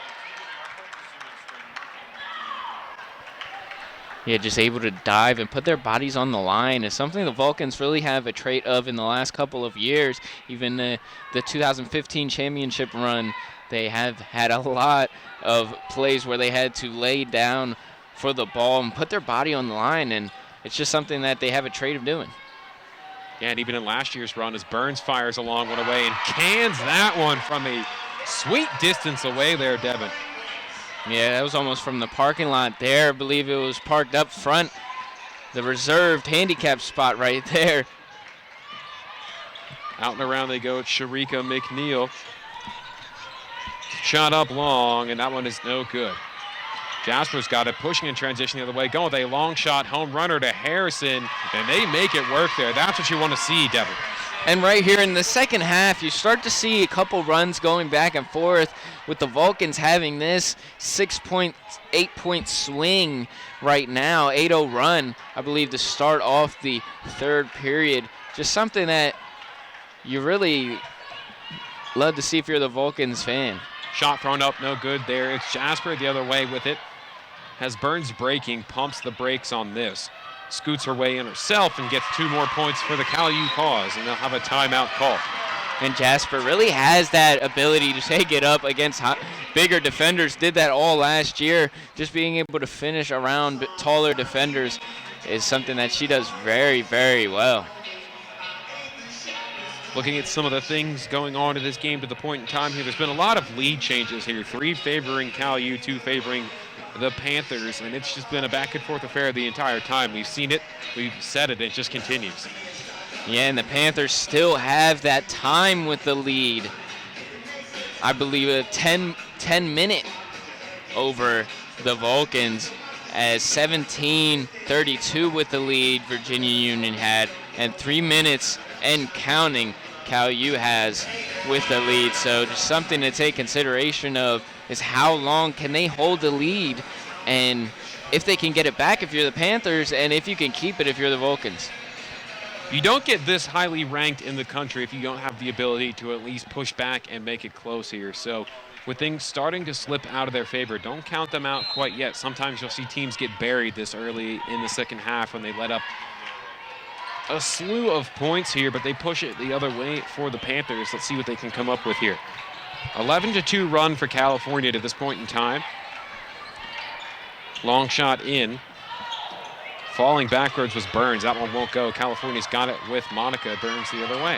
Yeah, just able to dive and put their bodies on the line is something the Vulcans really have a trait of in the last couple of years. Even the 2015 championship run, they have had a lot of plays where they had to lay down for the ball and put their body on the line, and it's just something that they have a trait of doing. Yeah, and even in last year's run, as Burns fires a long one away and cans that one from a sweet distance away there, Devin. Yeah, that was almost from the parking lot there. I believe it was parked up front, the reserved handicap spot right there. Out and around they go. It's Sharika McNeil. Shot up long, and that one is no good. Jasper's got it, pushing in transition the other way, going with a long shot, home runner to Harrison, and they make it work there. That's what you want to see, Devin. And right here in the second half, you start to see a couple runs going back and forth with the Vulcans having this 8-point swing right now, 8-0 run, I believe, to start off the third period. Just something that you really love to see if you're the Vulcans fan. Shot thrown up, no good there. It's Jasper the other way with it. Has Burns breaking, pumps the brakes on this. Scoots her way in herself and gets 2 more points for the Cal U cause, and they'll have a timeout call. And Jasper really has that ability to take it up against bigger defenders. Did that all last year. Just being able to finish around taller defenders is something that she does very, very well. Looking at some of the things going on in this game to the point in time here, there's been a lot of lead changes here. 3 favoring Cal U, 2 favoring the Panthers, and it's just been a back and forth affair the entire time. We've seen it, we've said it, and it just continues. Yeah, and the Panthers still have that time with the lead. I believe a 10-minute over the Vulcans, as 17-32 with the lead Virginia Union had, and 3 minutes and counting Cal U has with the lead. So just something to take consideration of is how long can they hold the lead, and if they can get it back if you're the Panthers, and if you can keep it if you're the Vulcans. You don't get this highly ranked in the country if you don't have the ability to at least push back and make it close here. So with things starting to slip out of their favor, don't count them out quite yet. Sometimes you'll see teams get buried this early in the second half when they let up a slew of points here, but they push it the other way for the Panthers. Let's see what they can come up with here. 11-2 run for California to this point in time. Long shot in. Falling backwards was Burns. That one won't go. California's got it with Monica. Burns the other way.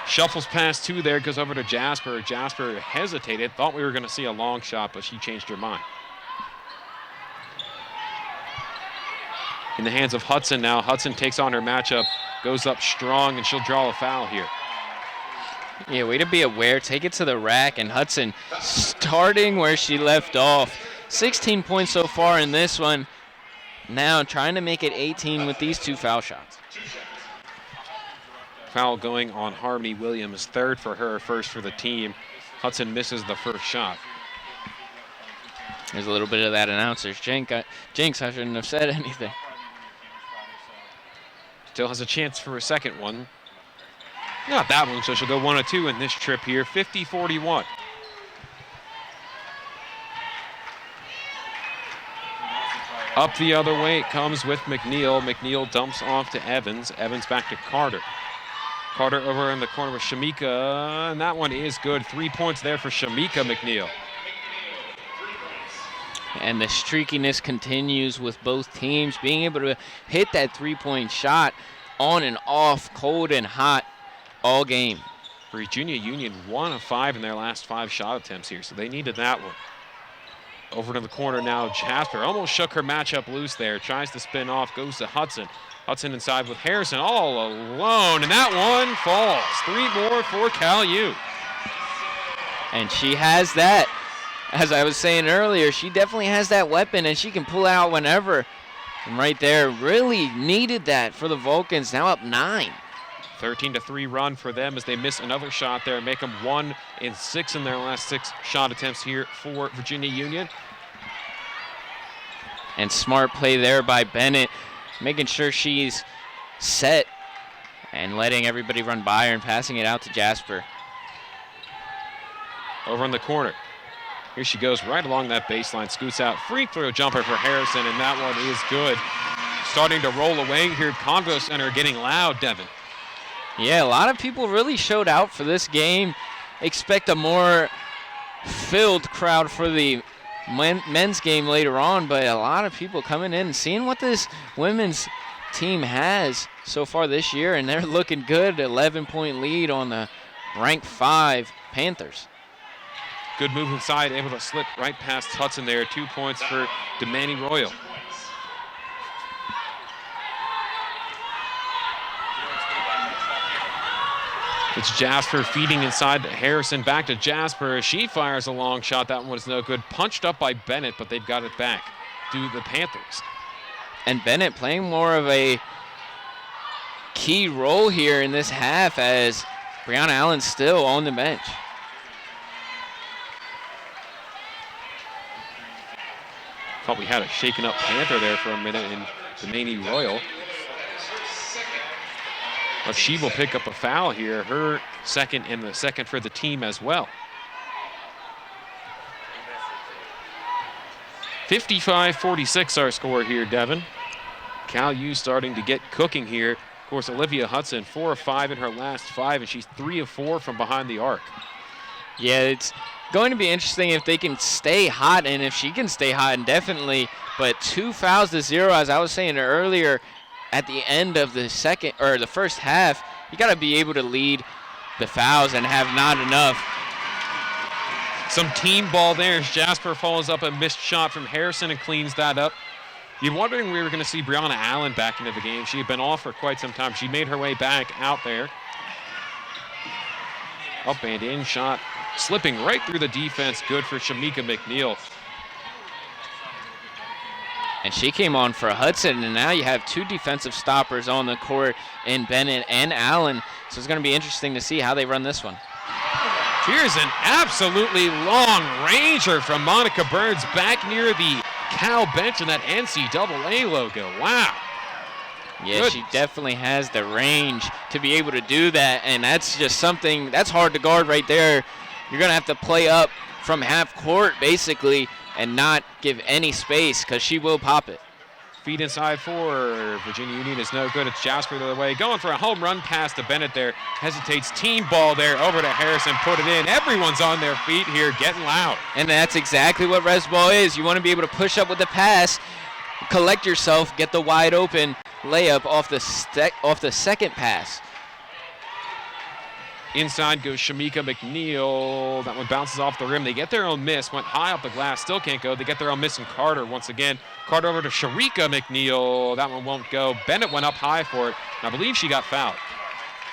Shuffles past 2 there, goes over to Jasper. Jasper hesitated, thought we were going to see a long shot, but she changed her mind. In the hands of Hudson now. Hudson takes on her matchup, goes up strong, and she'll draw a foul here. Yeah, way to be aware. Take it to the rack, and Hudson starting where she left off. 16 points so far in this one. Now trying to make it 18 with these 2 foul shots. Foul going on Harmony Williams, 3rd for her, 1st for the team. Hudson misses the first shot. There's a little bit of that announcer's jinx. I shouldn't have said anything. Still has a chance for a second one. Not that one, so she'll go 1 of 2 in this trip here, 50-41. Up the other way it comes with McNeil. McNeil dumps off to Evans. Evans back to Carter. Carter over in the corner with Shamika, and that one is good. 3 points there for Shamika McNeil. And the streakiness continues with both teams being able to hit that 3-point shot on and off, cold and hot, all game. Virginia Union 1 of 5 in their last 5 shot attempts here, so they needed that one. Over to the corner now, Jasper almost shook her matchup loose there, tries to spin off, goes to Hudson. Hudson inside with Harrison all alone, and that one falls. 3 more for Cal U. And she has that. As I was saying earlier, she definitely has that weapon, and she can pull out whenever. And right there, really needed that for the Vulcans, now up 9. 13-3 run for them as they miss another shot there, make them 1 and 6 in their last 6 shot attempts here for Virginia Union. And smart play there by Bennett, making sure she's set and letting everybody run by her and passing it out to Jasper. Over in the corner. Here she goes right along that baseline, scoots out, free throw jumper for Harrison, and that one is good. Starting to roll away here, Convo Center getting loud, Devin. Yeah, a lot of people really showed out for this game. Expect a more filled crowd for the men's game later on, but a lot of people coming in and seeing what this women's team has so far this year, and they're looking good. 11-point lead on the ranked 5 Panthers. Good move inside, able to slip right past Hudson there. 2 points for Demani Royal. It's Jasper feeding inside to Harrison, back to Jasper. She fires a long shot. That one was no good. Punched up by Bennett, but they've got it back to the Panthers. And Bennett playing more of a key role here in this half as Brianna Allen's still on the bench. Thought we had a shaken up Panther there for a minute in Demani Royal. But she will pick up a foul here, her second and the second for the team as well. 55-46 our score here, Devin. Cal U starting to get cooking here. Of course, Olivia Hudson, 4 of 5 in her last 5, and she's 3 of 4 from behind the arc. Yeah, it's going to be interesting if they can stay hot, and if she can stay hot, and definitely. But 2 fouls to 0, as I was saying earlier, at the end of the second or the first half, you got to be able to lead the fouls and have not enough. Some team ball there as Jasper follows up a missed shot from Harrison and cleans that up. You're wondering we were going to see Brianna Allen back into the game. She had been off for quite some time. She made her way back out there. Up and in shot, slipping right through the defense. Good for Shamika McNeil. And she came on for Hudson, and now you have 2 defensive stoppers on the court in Bennett and Allen. So it's going to be interesting to see how they run this one. Here's an absolutely long ranger from Monica Burns back near the Cal bench and that NCAA logo. Wow. Yeah, Good. She definitely has the range to be able to do that, and that's just something that's hard to guard right there. You're going to have to play up from half court, basically, and not give any space because she will pop it. Feed inside for Virginia Union is no good. It's Jasper the other way. Going for a home run pass to Bennett there. Hesitates. Team ball there over to Harrison. Put it in. Everyone's on their feet here, getting loud. And that's exactly what res ball is. You want to be able to push up with the pass, collect yourself, get the wide open layup off the second pass. Inside goes Shamika McNeil. That one bounces off the rim. They get their own miss. Went high off the glass. Still can't go. They get their own miss. And Carter once again. Carter over to Sharika McNeil. That one won't go. Bennett went up high for it. And I believe she got fouled.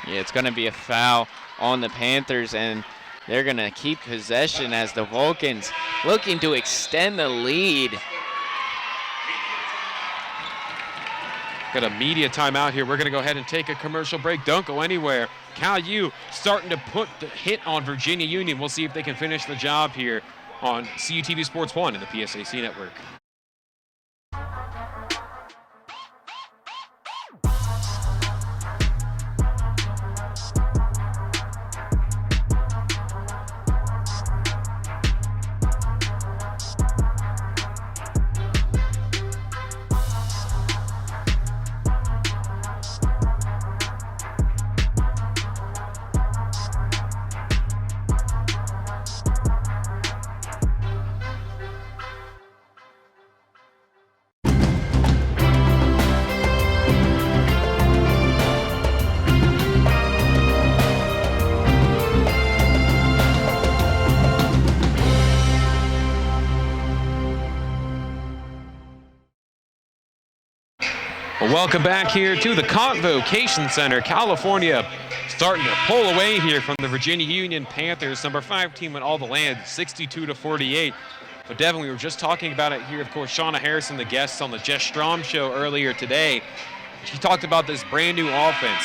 Yeah, it's going to be a foul on the Panthers, and they're going to keep possession as the Vulcans looking to extend the lead. Got a media timeout here. We're going to go ahead and take a commercial break. Don't go anywhere. Cal U starting to put the hit on Virginia Union. We'll see if they can finish the job here on CUTV Sports 1 and the PSAC Network. Welcome back here to the Convocation Center. California starting to pull away here from the Virginia Union Panthers. Number 5 team went all the land, 62-48. But Devin, we were just talking about it here. Of course, Shauna Harrison, the guest on the Jess Strom show earlier today. She talked about this brand new offense.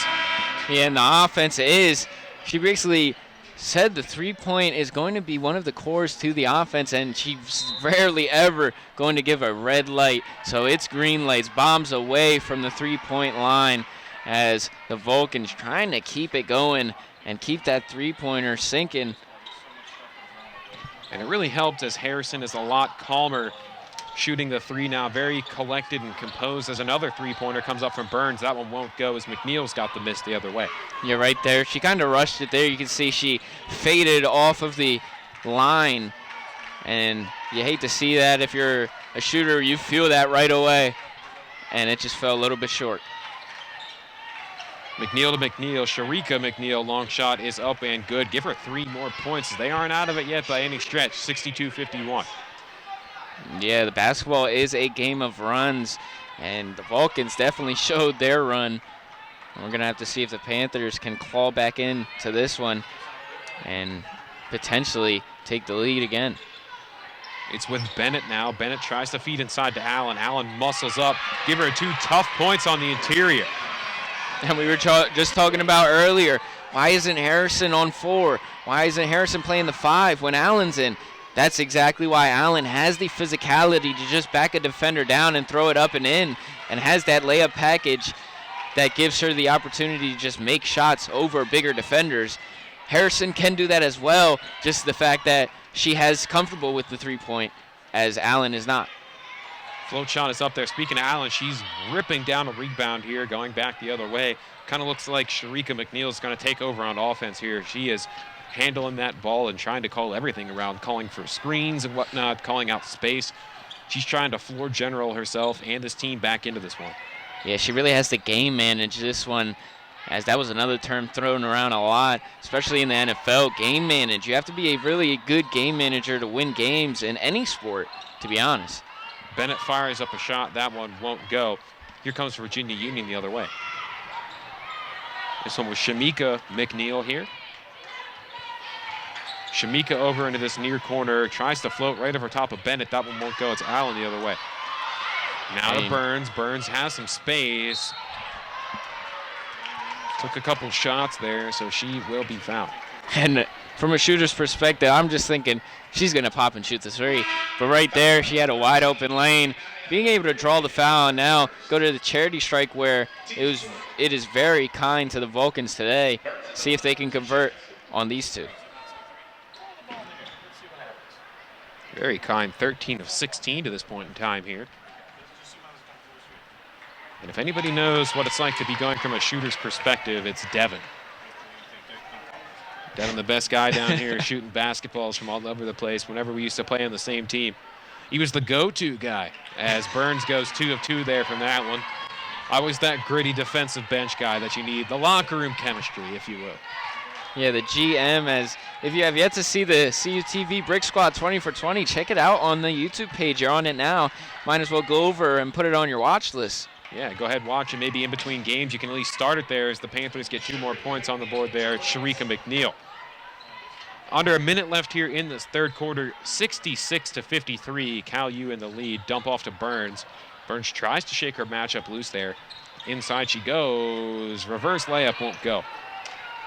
Yeah, and the offense is, she basically said the three-point is going to be one of the cores to the offense, and she's rarely ever going to give a red light. So it's green lights, bombs away from the three-point line as the Vulcans trying to keep it going and keep that three-pointer sinking. And it really helped as Harrison is a lot calmer shooting the three now, very collected and composed as another three-pointer comes up from Burns. That one won't go as McNeil's got the miss the other way. You're right there. She kind of rushed it there. You can see she faded off of the line, and you hate to see that. If you're a shooter, you feel that right away, and it just fell a little bit short. McNeil to McNeil. Sharika McNeil, long shot is up and good. Give her 3 more points. They aren't out of it yet by any stretch. 62-51. Yeah, the basketball is a game of runs, and the Vulcans definitely showed their run. And we're going to have to see if the Panthers can claw back into this one and potentially take the lead again. It's with Bennett now. Bennett tries to feed inside to Allen. Allen muscles up. Give her 2 tough points on the interior. And we were just talking about earlier, why isn't Harrison on 4? Why isn't Harrison playing the 5 when Allen's in? That's exactly why Allen has the physicality to just back a defender down and throw it up and in, and has that layup package that gives her the opportunity to just make shots over bigger defenders. Harrison can do that as well, just the fact that she has comfortable with the three-point, as Allen is not. Float shot is up there. Speaking of Allen, she's ripping down a rebound here, going back the other way. Kind of looks like Sharika McNeil is going to take over on offense here. She is handling that ball and trying to call everything around, calling for screens and whatnot, calling out space. She's trying to floor general herself and this team back into this one. Yeah, she really has to game manage this one, as that was another term thrown around a lot, especially in the NFL. Game manage. You have to be a really good game manager to win games in any sport, to be honest. Bennett fires up a shot. That one won't go. Here comes Virginia Union the other way. This one was Shamika McNeil here. Shamika over into this near corner, tries to float right over top of Bennett. That one won't go. It's Allen the other way. Now to Burns. Burns has some space. Took a couple shots there, so she will be fouled. And from a shooter's perspective, I'm just thinking she's going to pop and shoot the three. But right there, she had a wide open lane. Being able to draw the foul and now go to the charity strike, where it is very kind to the Vulcans today. See if they can convert on these two. Very kind, 13 of 16 to this point in time here. And if anybody knows what it's like to be going from a shooter's perspective, it's Devin. Devin, the best guy down here, shooting basketballs from all over the place whenever we used to play on the same team. He was the go-to guy, as Burns goes 2 of 2 there from that one. Always that gritty defensive bench guy that you need, the locker room chemistry, if you will. Yeah, the GM, as if you have yet to see the CUTV Brick Squad 20 for 20, check it out on the YouTube page. You're on it now. Might as well go over and put it on your watch list. Yeah, go ahead and watch it. Maybe in between games, you can at least start it there as the Panthers get 2 more points on the board there. Sharika McNeil. Under a minute left here in this third quarter, 66-53. Cal U in the lead. Dump off to Burns. Burns tries to shake her matchup loose there. Inside she goes. Reverse layup won't go.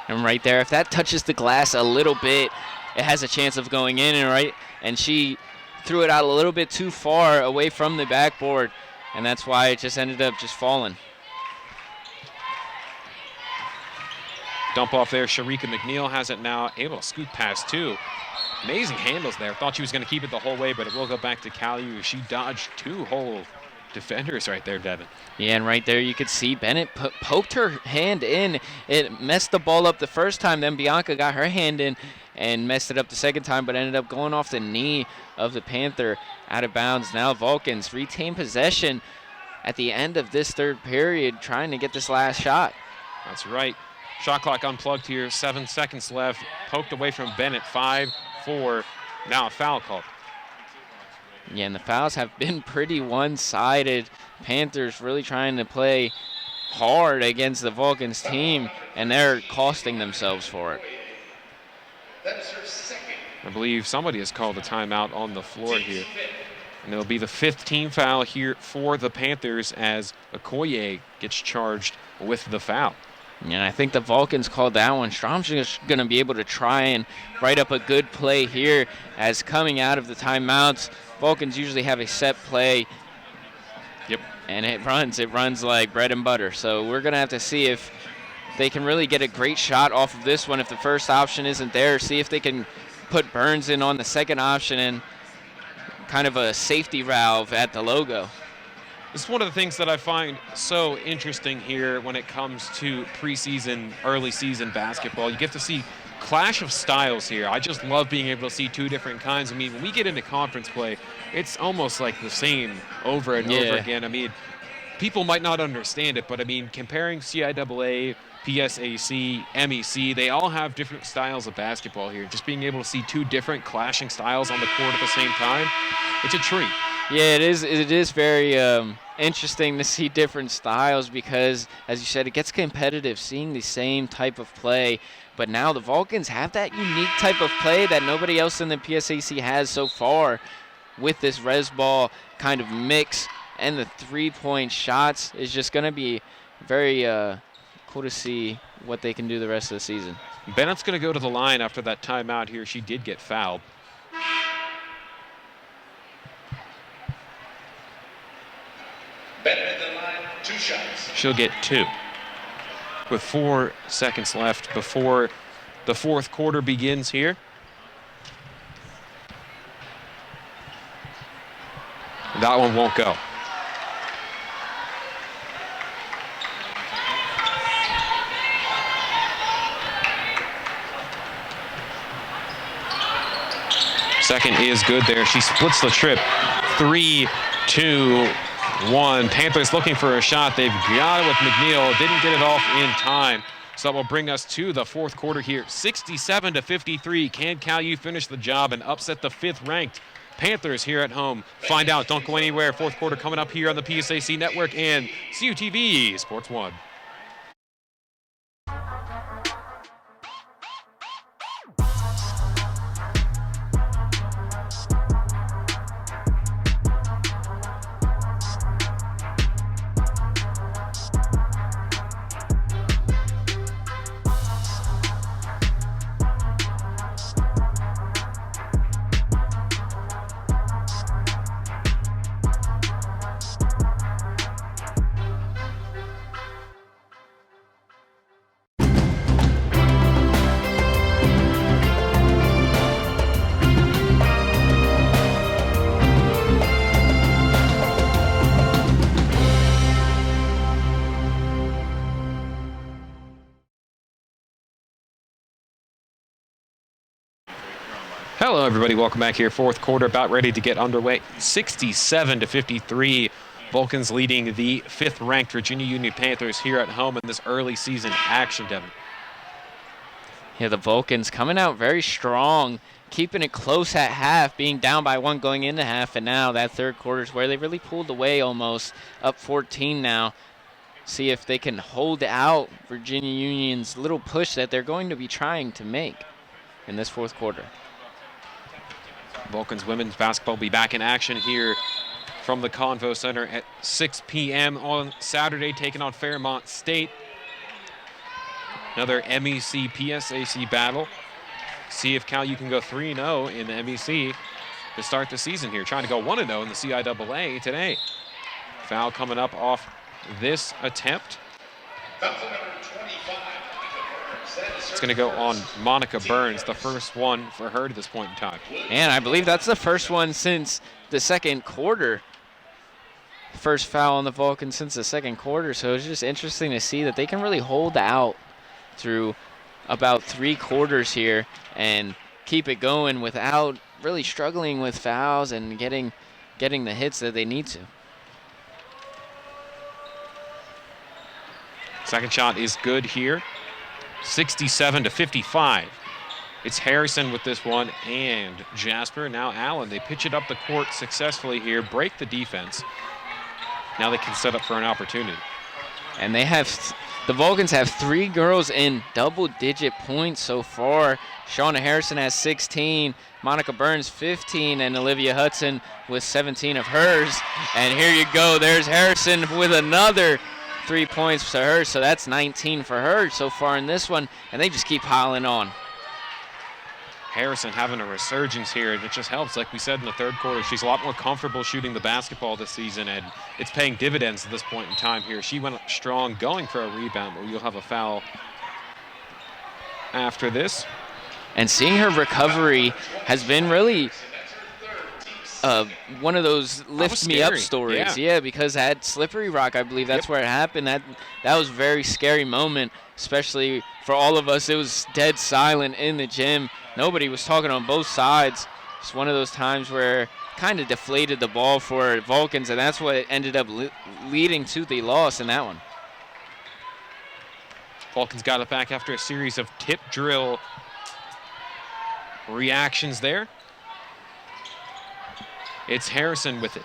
And right there, if that touches the glass a little bit, it has a chance of going in. And she threw it out a little bit too far away from the backboard, and that's why it just ended up just falling. Dump off there. Sharika McNeil has it now. Able to scoop past 2. Amazing handles there. Thought she was going to keep it the whole way, but it will go back to Cal U. She dodged 2 whole defenders right there, Devin. Yeah, and right there you could see Bennett poked her hand in. It messed the ball up the first time. Then Bianca got her hand in and messed it up the second time, but ended up going off the knee of the Panther out of bounds. Now Vulcans retain possession at the end of this third period, trying to get this last shot. That's right. Shot clock unplugged here. 7 seconds left. Poked away from Bennett. 5-4. Now a foul call. Yeah, and the fouls have been pretty one-sided. Panthers really trying to play hard against the Vulcans team, and they're costing themselves for it. I believe somebody has called a timeout on the floor here. And it'll be the 5th team foul here for the Panthers as Okoye gets charged with the foul. Yeah, I think the Vulcans called that one. Strom's just going to be able to try and write up a good play here as coming out of the timeouts. Vulcans usually have a set play. Yep. And it runs like bread and butter. So we're going to have to see if they can really get a great shot off of this one. If the first option isn't there, see if they can put Burns in on the second option and kind of a safety valve at the logo. This is one of the things that I find so interesting here when it comes to preseason, early season basketball. You get to see clash of styles here. I just love being able to see 2 different kinds. I mean, when we get into conference play, it's almost like the same over and over again. I mean, people might not understand it, but I mean, comparing CIAA, PSAC, MEC, they all have different styles of basketball here. Just being able to see 2 different clashing styles on the court at the same time, it's a treat. Yeah, it is very interesting to see different styles because, as you said, it gets competitive seeing the same type of play. But now the Vulcans have that unique type of play that nobody else in the PSAC has so far with this res ball kind of mix, and the 3-point shots is just going to be very cool to see what they can do the rest of the season. Bennett's going to go to the line after that timeout here. She did get fouled. Bennett at the line, 2 shots. She'll get 2. With 4 seconds left before the fourth quarter begins here. That one won't go. Second is good there. She splits the trip. 3, 2, 1. Panthers looking for a shot. They've got it with McNeil. Didn't get it off in time. So that will bring us to the fourth quarter here. 67-53. Can Cal U finish the job and upset the 5th-ranked Panthers here at home? Find out. Don't go anywhere. Fourth quarter coming up here on the PSAC Network and CUTV Sports 1. Hello, everybody. Welcome back here. Fourth quarter about ready to get underway. 67-53. Vulcans leading the 5th-ranked Virginia Union Panthers here at home in this early season action, Devin. Yeah, the Vulcans coming out very strong, keeping it close at half, being down by 1 going into half, and now that third quarter is where they really pulled away almost, up 14 now. See if they can hold out Virginia Union's little push that they're going to be trying to make in this fourth quarter. Vulcan's women's basketball will be back in action here from the Convo Center at 6 p.m. on Saturday, taking on Fairmont State. Another MEC PSAC battle. See if Cal, you can go 3-0 in the MEC to start the season here. Trying to go 1-0 in the CIAA today. Foul coming up off this attempt. It's going to go on Monica Burns, the first one for her to this point in time. And I believe that's the first one since the second quarter. First foul on the Vulcans since the second quarter, so it's just interesting to see that they can really hold out through about 3 quarters here and keep it going without really struggling with fouls and getting the hits that they need to. Second shot is good here. 67-55. It's Harrison with this one and Jasper. Now Allen, they pitch it up the court successfully here, break the defense. Now they can set up for an opportunity. And the Vulcans have 3 girls in double-digit points so far. Shauna Harrison has 16, Monica Burns 15, and Olivia Hudson with 17 of hers. And here you go, there's Harrison with another 3 points to her, so that's 19 for her so far in this one, and they just keep piling on. Harrison having a resurgence here, and it just helps. Like we said in the third quarter, she's a lot more comfortable shooting the basketball this season, and it's paying dividends at this point in time here. She went up strong going for a rebound, but you'll have a foul after this. And seeing her recovery has been really one of those lift me up stories. Yeah, because at Slippery Rock, I believe that's where it happened. That was a very scary moment, especially for all of us. It was dead silent in the gym. Nobody was talking on both sides. It's one of those times where kind of deflated the ball for Vulcans, and that's what ended up leading to the loss in that one. Vulcans got it back after a series of tip drill reactions there. It's Harrison with it.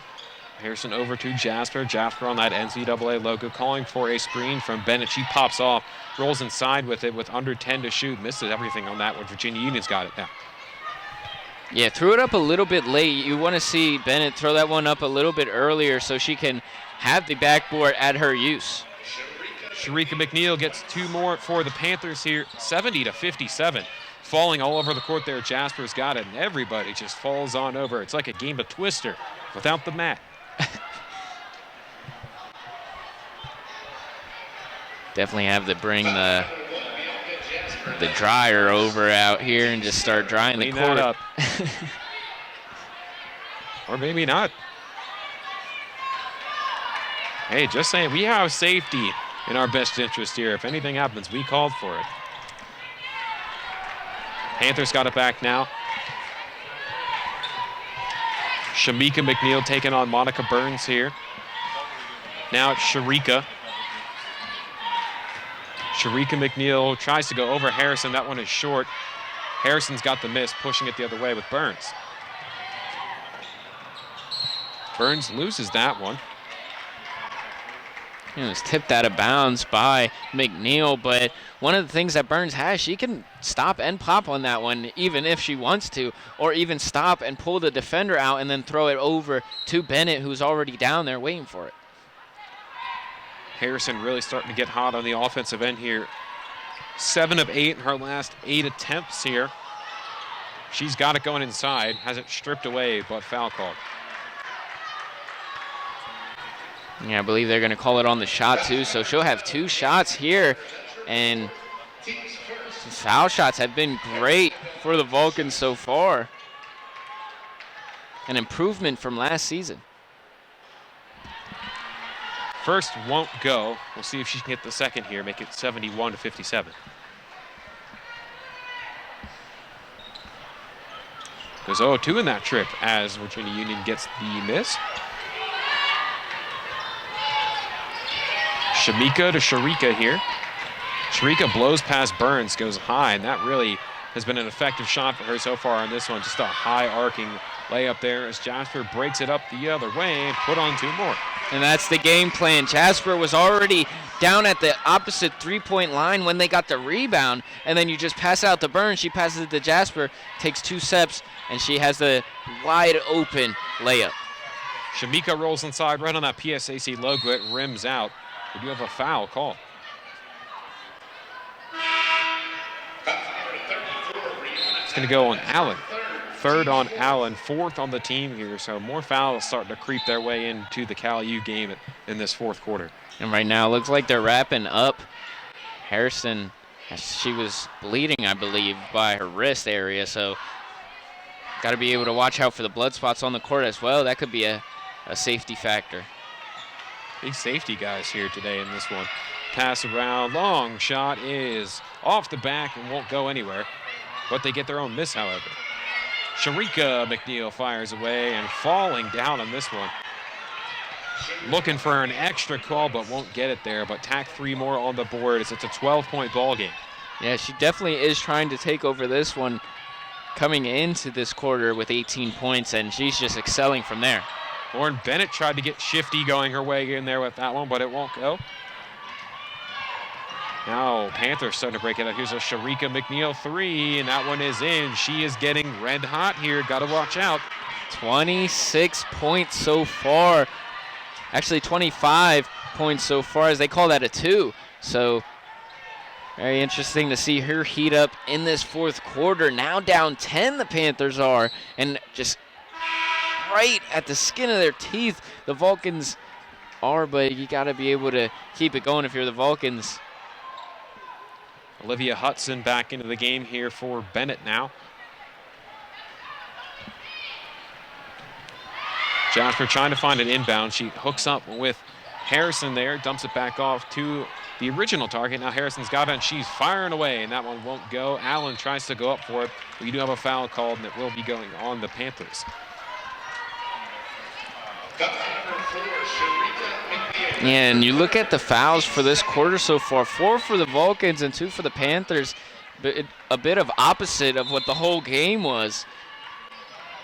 Harrison over to Jasper. Jasper on that NCAA logo, calling for a screen from Bennett. She pops off, rolls inside with it with under 10 to shoot. Misses everything on that one. Virginia Union's got it now. Yeah, threw it up a little bit late. You want to see Bennett throw that one up a little bit earlier so she can have the backboard at her use. Sharika McNeil gets 2 more for the Panthers here, 70-57. Falling all over the court there. Jasper's got it, and everybody just falls on over. It's like a game of Twister without the mat. Definitely have to bring the dryer over out here and just start drying the court up. Or maybe not. Hey, just saying, we have safety in our best interest here. If anything happens, we called for it. Panthers got it back now. Shamika McNeil taking on Monica Burns here. Now it's Sharika. Sharika McNeil tries to go over Harrison. That one is short. Harrison's got the miss, pushing it the other way with Burns. Burns loses that one. It was tipped out of bounds by McNeil, but one of the things that Burns has, she can stop and pop on that one even if she wants to, or even stop and pull the defender out and then throw it over to Bennett, who's already down there waiting for it. Harrison really starting to get hot on the offensive end here. 7 of 8 in her last 8 attempts here. She's got it going inside, has it stripped away, but foul called. Yeah, I believe they're going to call it on the shot too, so she'll have 2 shots here, and foul shots have been great for the Vulcans so far. An improvement from last season. First won't go. We'll see if she can get the second here, make it 71-57. Goes 0-2 in that trip as Virginia Union gets the miss. Shamika to Sharika here. Sharika blows past Burns, goes high, and that really has been an effective shot for her so far on this one. Just a high arcing layup there as Jasper breaks it up the other way and put on 2 more. And that's the game plan. Jasper was already down at the opposite three-point line when they got the rebound, and then you just pass out to Burns. She passes it to Jasper, takes 2 steps, and she has the wide open layup. Shamika rolls inside right on that PSAC logo. It rims out. We do have a foul call. It's going to go on Allen. 3rd on Allen, 4th on the team here. So more fouls starting to creep their way into the Cal U game in this 4th quarter. And right now it looks like they're wrapping up Harrison. She was bleeding, I believe, by her wrist area. So got to be able to watch out for the blood spots on the court as well. That could be a safety factor. Big safety guys here today in this one. Pass around, long shot is off the back and won't go anywhere. But they get their own miss, however. Sharika McNeil fires away and falling down on this one. Looking for an extra call, but won't get it there. But tack 3 more on the board as it's a 12-point ball game. Yeah, she definitely is trying to take over this one, coming into this quarter with 18 points, and she's just excelling from there. Lauren Bennett tried to get shifty going her way in there with that one, but it won't go. Now Panthers starting to break it out. Here's a Sharika McNeil 3, and that one is in. She is getting red hot here. Got to watch out. 26 points so far. Actually 25 points so far, as they call that a 2. So very interesting to see her heat up in this 4th quarter. Now down 10 the Panthers are, and just right at the skin of their teeth the Vulcans are, but you got to be able to keep it going if you're the Vulcans. Olivia Hudson back into the game here for Bennett now. Jasper trying to find an inbound. She hooks up with Harrison there, dumps it back off to the original target. Now Harrison's got it, and she's firing away, and that one won't go. Allen tries to go up for it. We do have a foul called, and it will be going on the Panthers. And you look at the fouls for this quarter so far, 4 for the Vulcans and 2 for the Panthers. But a bit of opposite of what the whole game was.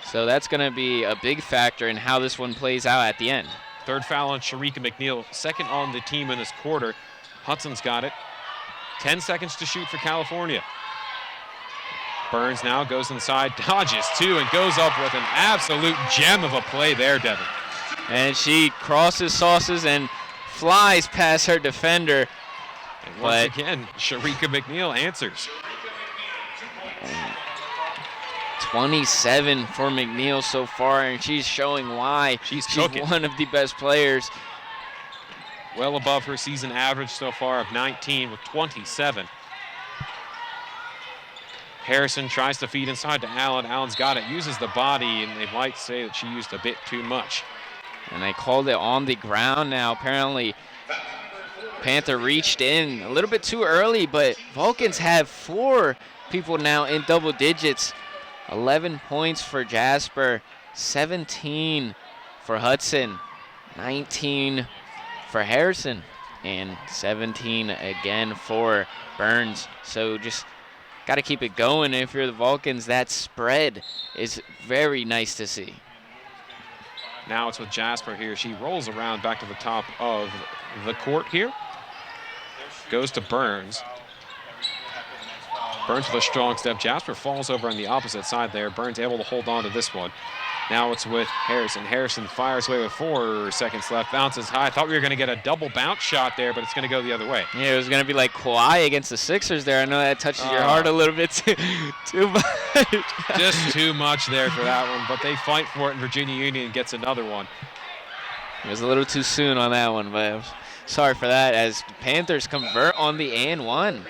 So that's going to be a big factor in how this one plays out at the end. 3rd foul on Sharika McNeil, 2nd on the team in this quarter. Hudson's got it. 10 seconds to shoot for California. Burns now goes inside, dodges 2, and goes up with an absolute gem of a play there, Devin. And she crosses sauces and flies past her defender. And once again, Sharika McNeil answers. 27 for McNeil so far, and she's showing why she's one of the best players. Well above her season average so far of 19 with 27. Harrison tries to feed inside to Allen. Allen's got it, uses the body, and they might say that she used a bit too much. And they called it on the ground now. Apparently, Panther reached in a little bit too early, but Vulcans have 4 people now in double digits. 11 points for Jasper, 17 for Hudson, 19 for Harrison, and 17 again for Burns. So just got to keep it going. If you're the Vulcans, that spread is very nice to see. Now it's with Jasper here. She rolls around back to the top of the court here. Goes to Burns. Burns with a strong step. Jasper falls over on the opposite side there. Burns able to hold on to this one. Now it's with Harrison. Harrison fires away with 4 seconds left. Bounces high. I thought we were going to get a double bounce shot there, but it's going to go the other way. Yeah, it was going to be like Kawhi against the Sixers there. I know that touches your heart a little bit too much. Just too much there for that one, but they fight for it, and Virginia Union gets another one. It was a little too soon on that one, but I'm sorry for that as the Panthers convert on the and 1.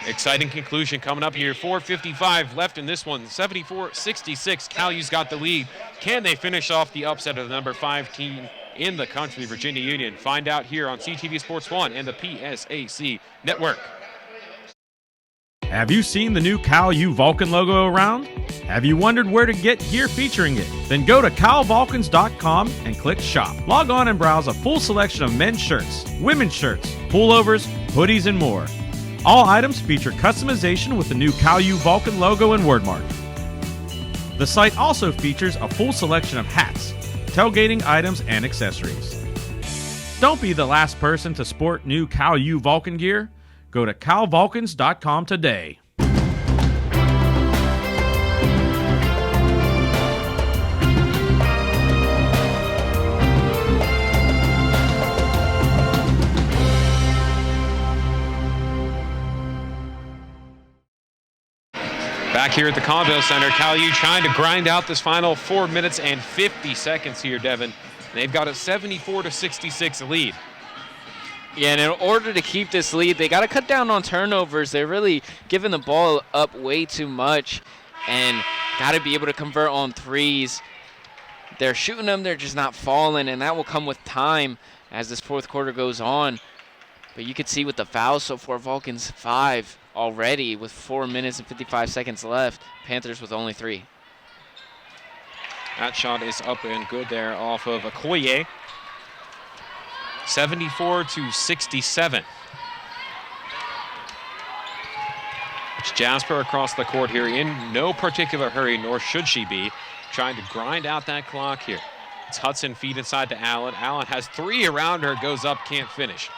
Exciting conclusion coming up here. 4:55 left in this one. 74-66. Cal U's got the lead. Can they finish off the upset of the number 5 team in the country, Virginia Union? Find out here on CTV Sports 1 and the PSAC Network. Have you seen the new Cal U Vulcan logo around? Have you wondered where to get gear featuring it? Then go to calvulcans.com and click shop. Log on and browse a full selection of men's shirts, women's shirts, pullovers, hoodies, and more. All items feature customization with the new Cal U Vulcan logo and wordmark. The site also features a full selection of hats, tailgating items, and accessories. Don't be the last person to sport new Cal U Vulcan gear. Go to calvulcans.com today. Back here at the Convo Center, Cal U trying to grind out this final 4 minutes and 50 seconds here, Devin. They've got a 74-66 lead. Yeah, and in order to keep this lead, they got to cut down on turnovers. They're really giving the ball up way too much and got to be able to convert on threes. They're shooting them, they're just not falling, and that will come with time as this fourth quarter goes on. But you could see with the fouls so far, Vulcans 5 already with 4 minutes and 55 seconds left. Panthers with only 3. That shot is up and good there off of Okoye. 74-67. It's Jasper across the court here in no particular hurry, nor should she be, trying to grind out that clock here. It's Hudson feed inside to Allen. Allen has 3 around her, goes up, can't finish.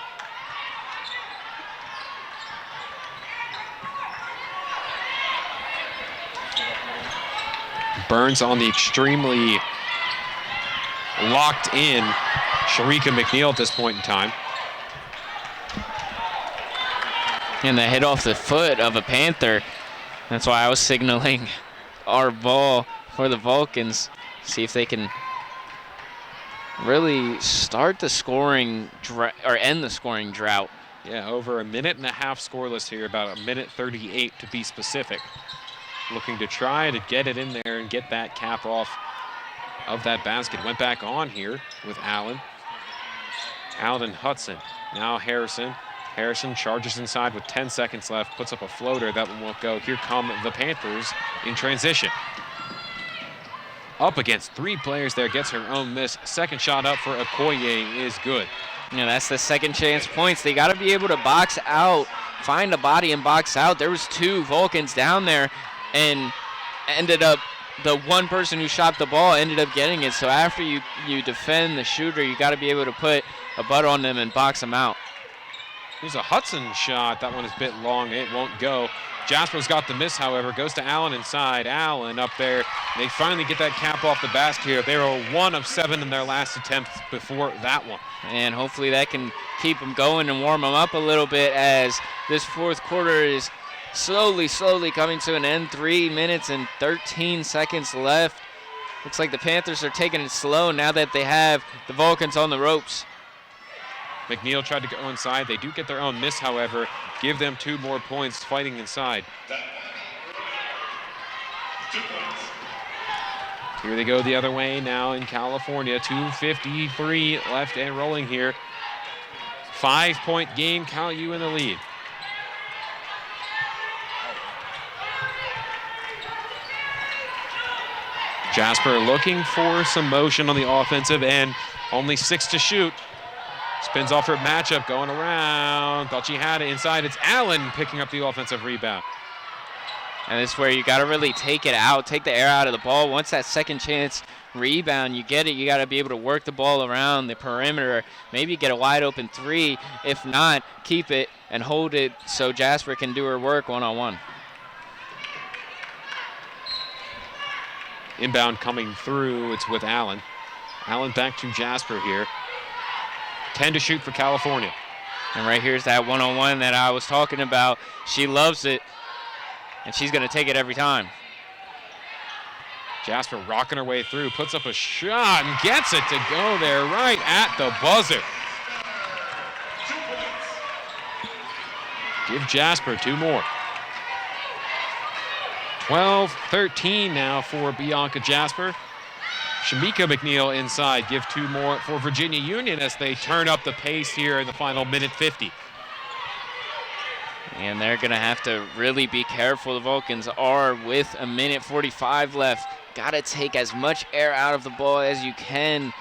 Burns on the extremely locked in Sharika McNeil at this point in time. And the hit off the foot of a Panther. That's why I was signaling our ball for the Vulcans. See if they can really start the scoring or end the scoring drought. Yeah, over a minute and a half scoreless here, about a minute 38 to be specific. Looking to try to get it in there and get that cap off of that basket. Went back on here with Allen. Allen and Hudson. Now Harrison. Harrison charges inside with 10 seconds left, puts up a floater. That one won't go. Here come the Panthers in transition. Up against 3 players there, gets her own miss. Second shot up for Okoye is good. Yeah, that's the second chance points. They got to be able to box out, find a body and box out. There was 2 Vulcans down there, and ended up the one person who shot the ball ended up getting it. So after you defend the shooter, you got to be able to put a butt on them and box them out. Here's a Hudson shot. That one is a bit long. It won't go. Jasper's got the miss, however. Goes to Allen inside. Allen up there. They finally get that cap off the basket here. They were 1 of 7 in their last attempt before that one. And hopefully that can keep them going and warm them up a little bit as this fourth quarter is slowly coming to an end. 3 minutes and 13 seconds left. Looks like the Panthers are taking it slow now that they have the Vulcans on the ropes. McNeil tried to go inside. They do get their own miss, however. Give them 2 more points fighting inside. 2 points. Here they go the other way now in California. 2:53 left and rolling here. 5-point game, Cal U in the lead. Jasper looking for some motion on the offensive end. Only 6 to shoot. Spins off her matchup, going around. Thought she had it inside. It's Allen picking up the offensive rebound. And this is where you got to really take it out, take the air out of the ball. Once that second chance rebound, you get it, you got to be able to work the ball around the perimeter. Maybe get a wide open 3. If not, keep it and hold it so Jasper can do her work one-on-one. Inbound coming through. It's with Allen. Allen back to Jasper here. 10 to shoot for California. And right here's that one-on-one that I was talking about. She loves it, and she's going to take it every time. Jasper rocking her way through, puts up a shot and gets it to go there right at the buzzer. 2 points. Give Jasper 2 more. 12-13 now for Bianca Jasper. Shamika McNeil inside, give 2 more for Virginia Union as they turn up the pace here in the final minute 50. And they're going to have to really be careful. The Vulcans are with 1:45 left. Got to take as much air out of the ball as you can.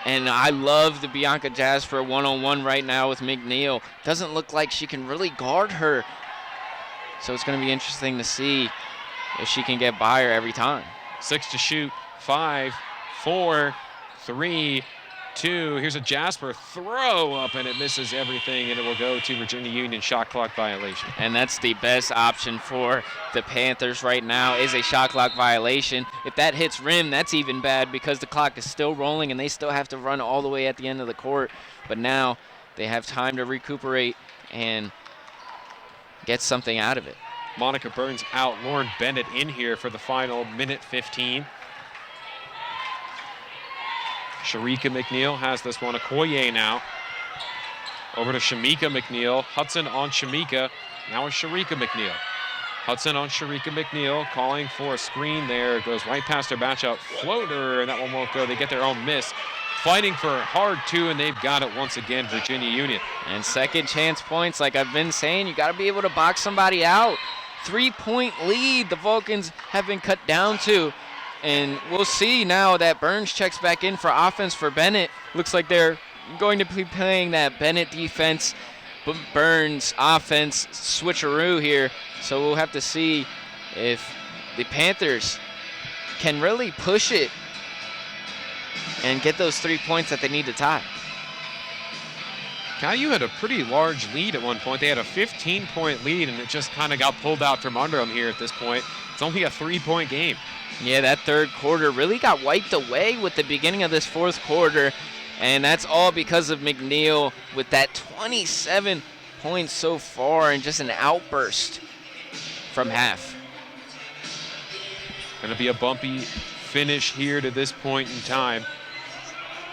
And I love the Bianca Jasper one-on-one right now with McNeil. Doesn't look like she can really guard her. So it's going to be interesting to see if she can get by her every time. 6 to shoot. 5, 4, 3, 2. Here's a Jasper throw up, and it misses everything, and it will go to Virginia Union shot clock violation. And that's the best option for the Panthers right now is a shot clock violation. If that hits rim, that's even bad because the clock is still rolling and they still have to run all the way at the end of the court. But now they have time to recuperate and get something out of it. Monica Burns out, Lauren Bennett in here for the final minute 15. Sharika McNeil has this one. Okoye now. Over to Shamika McNeil. Hudson on Shamika. Now it's Sharika McNeil. Hudson on Sharika McNeil, calling for a screen there. Goes right past her matchup floater, and that one won't go. They get their own miss. Fighting for hard two, and they've got it once again, Virginia Union. And second chance points, like I've been saying, you got to be able to box somebody out. 3-point lead the Vulcans have been cut down to. And we'll see now that Burns checks back in for offense for Bennett. Looks like they're going to be playing that Bennett defense, Burns offense switcheroo here. So we'll have to see if the Panthers can really push it and get those 3 points that they need to tie. Caillou had a pretty large lead at one point. They had a 15-point lead, and it just kind of got pulled out from under them here at this point. It's only a 3-point game. Yeah, that third quarter really got wiped away with the beginning of this fourth quarter, and that's all because of McNeil with that 27 points so far and just an outburst from half. Going to be a bumpy finish here to this point in time.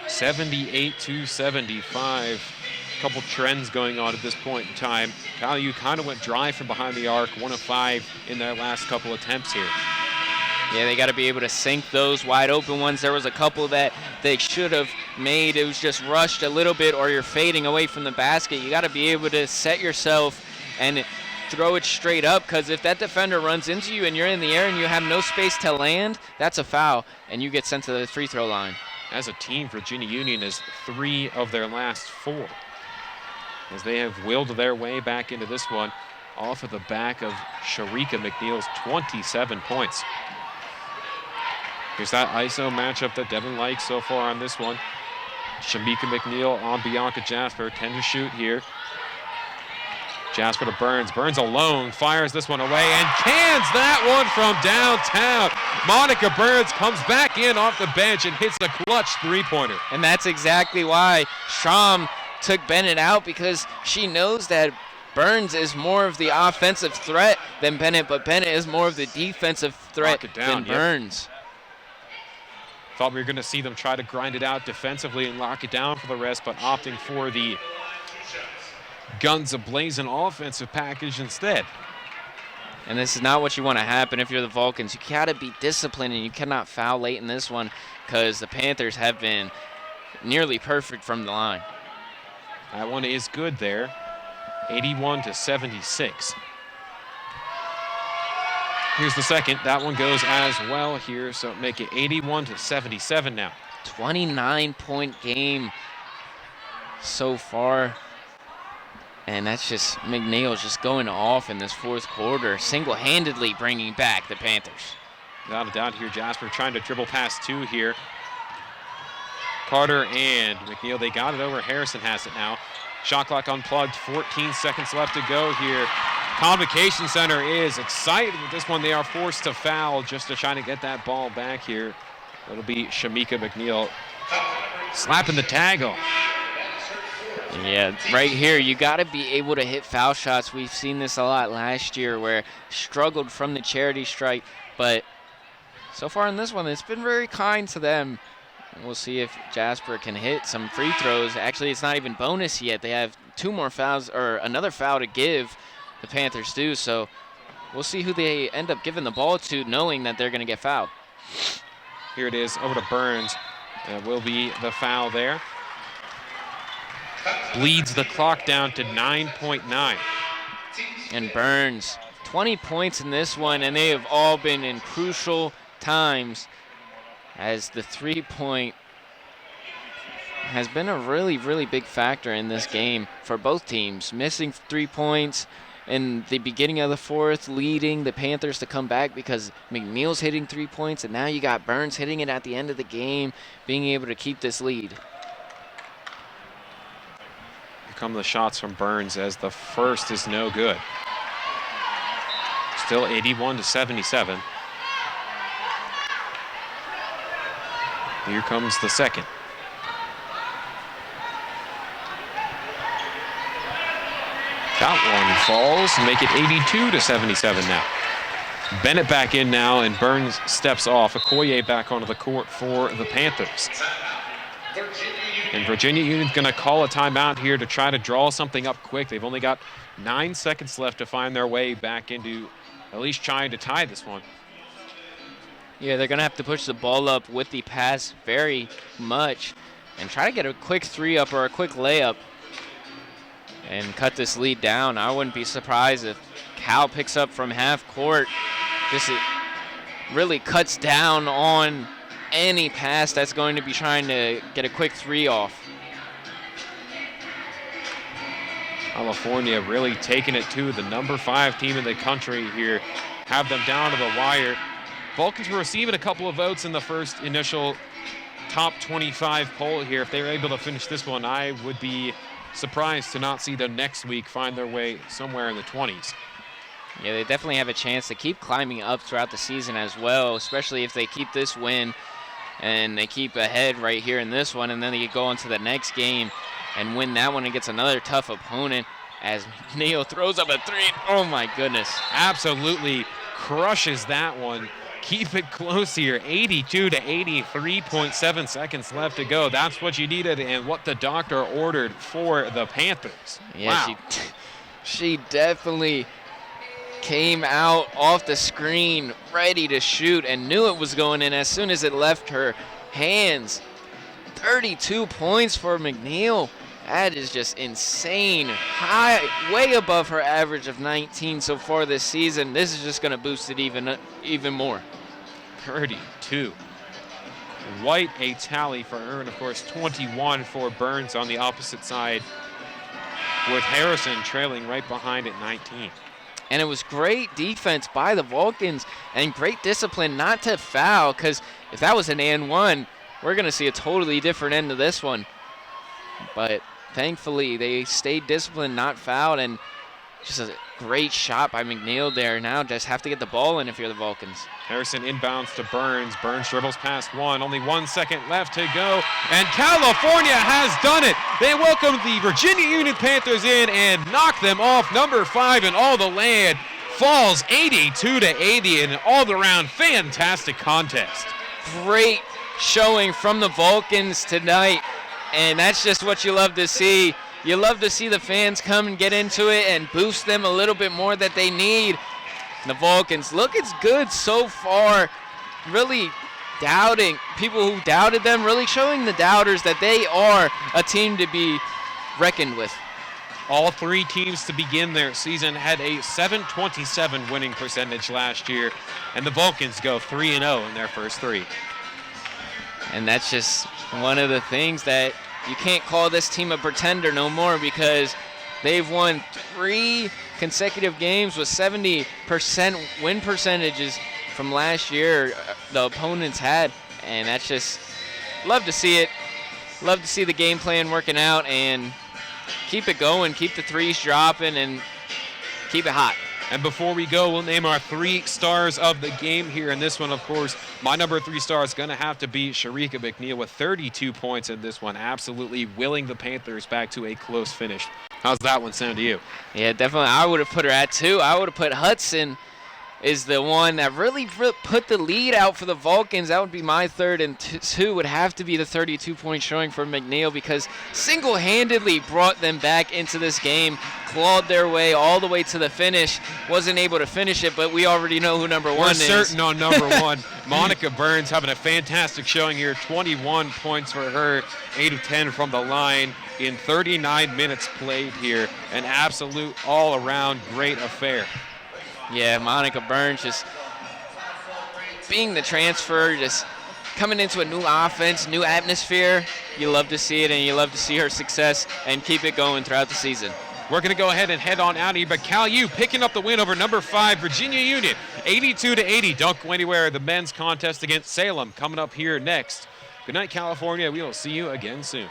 78-75. Couple trends going on at this point in time. Caillou kind of went dry from behind the arc, 1 of 5 in their last couple attempts here. Yeah, they got to be able to sink those wide open ones. There was a couple that they should have made. It was just rushed a little bit, or you're fading away from the basket. You got to be able to set yourself and throw it straight up, because if that defender runs into you and you're in the air and you have no space to land, that's a foul, and you get sent to the free throw line. As a team, Virginia Union is 3 of their last 4, as they have willed their way back into this one off of the back of Sharika McNeil's 27 points. Here's that ISO matchup that Devin likes so far on this one. Shamika McNeil on Bianca Jasper, 10 to shoot here. Jasper to Burns. Burns alone fires this one away and cans that one from downtown. Monica Burns comes back in off the bench and hits a clutch three-pointer. And that's exactly why Schramm took Bennett out, because she knows that Burns is more of the offensive threat than Bennett, but Bennett is more of the defensive threat than Burns. Thought we were going to see them try to grind it out defensively and lock it down for the rest, but opting for the guns a-blazing offensive package instead. And this is not what you want to happen if you're the Vulcans. You got to be disciplined, and you cannot foul late in this one, because the Panthers have been nearly perfect from the line. That one is good there, 81-76. Here's the second. That one goes as well here, so make it 81-77 now. 29-point game so far. And that's just McNeil's just going off in this fourth quarter, single-handedly bringing back the Panthers. Without a doubt here, Jasper trying to dribble past 2 here. Carter and McNeil, they got it over. Harrison has it now. Shot clock unplugged, 14 seconds left to go here. Convocation Center is excited with this one. They are forced to foul just to try to get that ball back here. It'll be Shamika McNeil slapping the tag off. Yeah, right here, you got to be able to hit foul shots. We've seen this a lot last year where struggled from the charity stripe, but so far in this one, it's been very kind to them. And we'll see if Jasper can hit some free throws. Actually, it's not even bonus yet. They have 2 more fouls, or another foul to give. The Panthers do, so we'll see who they end up giving the ball to, knowing that they're going to get fouled. Here it is, over to Burns. That will be the foul there. Bleeds the clock down to 9.9. And Burns, 20 points in this one, and they have all been in crucial times as the three-point has been a really, really big factor in this game for both teams. Missing 3 points in the beginning of the fourth, leading the Panthers to come back because McNeil's hitting 3 points, and now you got Burns hitting it at the end of the game, being able to keep this lead. Here come the shots from Burns as the first is no good. Still 81-77. Here comes the second. That one falls and make it 82-77 now. Bennett back in now, and Burns steps off. Okoye back onto the court for the Panthers. And Virginia Union's going to call a timeout here to try to draw something up quick. They've only got 9 seconds left to find their way back into at least trying to tie this one. Yeah, they're going to have to push the ball up with the pass very much and try to get a quick three-up or a quick layup and cut this lead down. I wouldn't be surprised if Cal picks up from half court. This really cuts down on any pass that's going to be trying to get a quick three off. California really taking it to the number 5 team in the country here. Have them down to the wire. Vulcans were receiving a couple of votes in the first initial top 25 poll here. If they were able to finish this one, I would be surprised to not see them next week find their way somewhere in the 20s. Yeah, they definitely have a chance to keep climbing up throughout the season as well, especially if they keep this win and they keep ahead right here in this one, and then they go on to the next game and win that one against another tough opponent as Neal throws up a three. Oh my goodness. Absolutely crushes that one. Keep it close here, 82-83.7 seconds left to go. That's what you needed and what the doctor ordered for the Panthers. Yeah, wow. she definitely came out off the screen ready to shoot and knew it was going in as soon as it left her hands. 32 points for McNeil. That is just insane. High, way above her average of 19 so far this season. This is just going to boost it even more. 32. Quite a tally for her, and of course 21 for Burns on the opposite side, with Harrison trailing right behind at 19. And it was great defense by the Vulcans and great discipline not to foul, because if that was an and one, we're going to see a totally different end to this one. But thankfully, they stayed disciplined, not fouled, and just a great shot by McNeil there. Now just have to get the ball in if you're the Vulcans. Harrison inbounds to Burns. Burns dribbles past one. Only 1 second left to go. And California has done it. They welcome the Virginia Union Panthers in and knock them off. Number 5 in all the land. Falls 82-80 in an all-around fantastic contest. Great showing from the Vulcans tonight. And that's just what you love to see. You love to see the fans come and get into it and boost them a little bit more that they need. The Vulcans look as good so far, really doubting people who doubted them, really showing the doubters that they are a team to be reckoned with. All 3 teams to begin their season had a .727 winning percentage last year, and the Vulcans go 3-0 in their first 3. And that's just one of the things that you can't call this team a pretender no more, because they've won 3 consecutive games with 70% win percentages from last year the opponents had, and that's just, love to see it. Love to see the game plan working out and keep it going, keep the threes dropping, and keep it hot. And before we go, we'll name our 3 stars of the game here. And this one, of course, my number 3 star is going to have to be Sharika McNeil with 32 points in this one, absolutely willing the Panthers back to a close finish. How's that one sound to you? Yeah, definitely. I would have put her at 2. I would have put Hudson is the one that really put the lead out for the Vulcans. That would be my third, and two would have to be the 32-point showing for McNeil, because single-handedly brought them back into this game, clawed their way all the way to the finish. Wasn't able to finish it, but we already know who number one is. We're certain on number one. Monica Burns having a fantastic showing here. 21 points for her, 8 of 10 from the line in 39 minutes played here. An absolute all-around great affair. Yeah, Monica Burns just being the transfer, just coming into a new offense, new atmosphere. You love to see it, and you love to see her success and keep it going throughout the season. We're going to go ahead and head on out of here, but Cal U picking up the win over number 5, Virginia Union, 82-80. Don't go anywhere. The men's contest against Salem coming up here next. Good night, California. We will see you again soon.